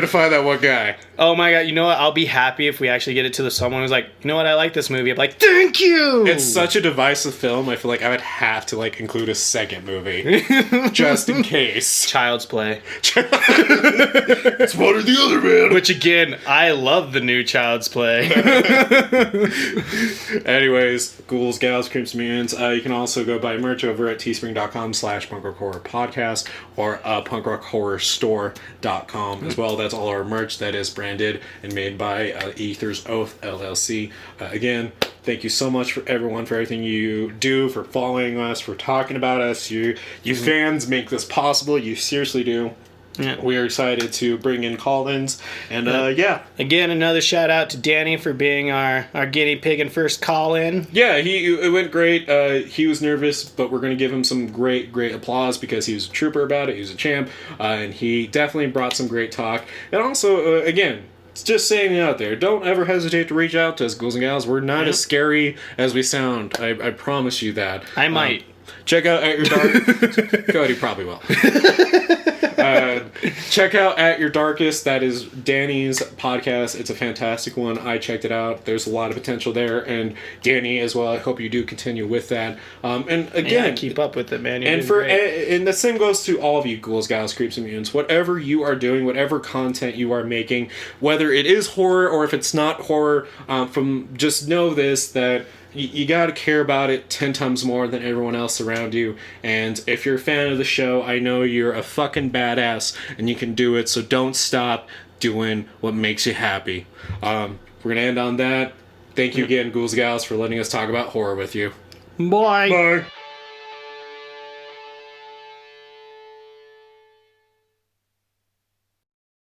to find that one guy. Oh my God, you know what? I'll be happy if we actually get it to someone who's like, you know what, I like this movie. I'm like, thank you! It's such a divisive film, I feel like I would have to include a second movie. Just in case. Child's Play. It's one or the other, man. Which again, I love the new Child's Play. Anyways, Ghouls, Gals, Creeps, Mutants. You can also go buy merch over at teespring.com/punkrockhorrorpodcast or punkrockhorrorstore.com as well. That's all our merch that is branded and made by Ether's Oath LLC. Again, thank you so much for everyone for everything you do, for following us, for talking about us. You fans make this possible. You seriously do. Yeah. We are excited to bring in call-ins, and Again, another shout out to Danny for being our guinea pig and first call-in. Yeah, it went great. He was nervous, but we're going to give him some great applause because he was a trooper about it. He was a champ, and he definitely brought some great talk. And also, again, it's just saying it out there. Don't ever hesitate to reach out to us, Ghouls and Gals. We're not as scary as we sound. I promise you that. I might. Check out At Your Dark... Cody probably will. Check out At Your Darkest. That is Danny's podcast. It's a fantastic one. I checked it out. There's a lot of potential there, and Danny as well. I hope you do continue with that. And again, keep up with it, man. You're and doing great. and the same goes to all of you, Ghouls, Gals, Creeps, and Mutants. Whatever you are doing, whatever content you are making, whether it is horror or if it's not horror, just know this, that you got to care about it 10 times more than everyone else around you. And if you're a fan of the show, I know you're a fucking badass and you can do it. So don't stop doing what makes you happy. We're going to end on that. Thank you again, Ghouls, Gals, for letting us talk about horror with you. Bye. Bye.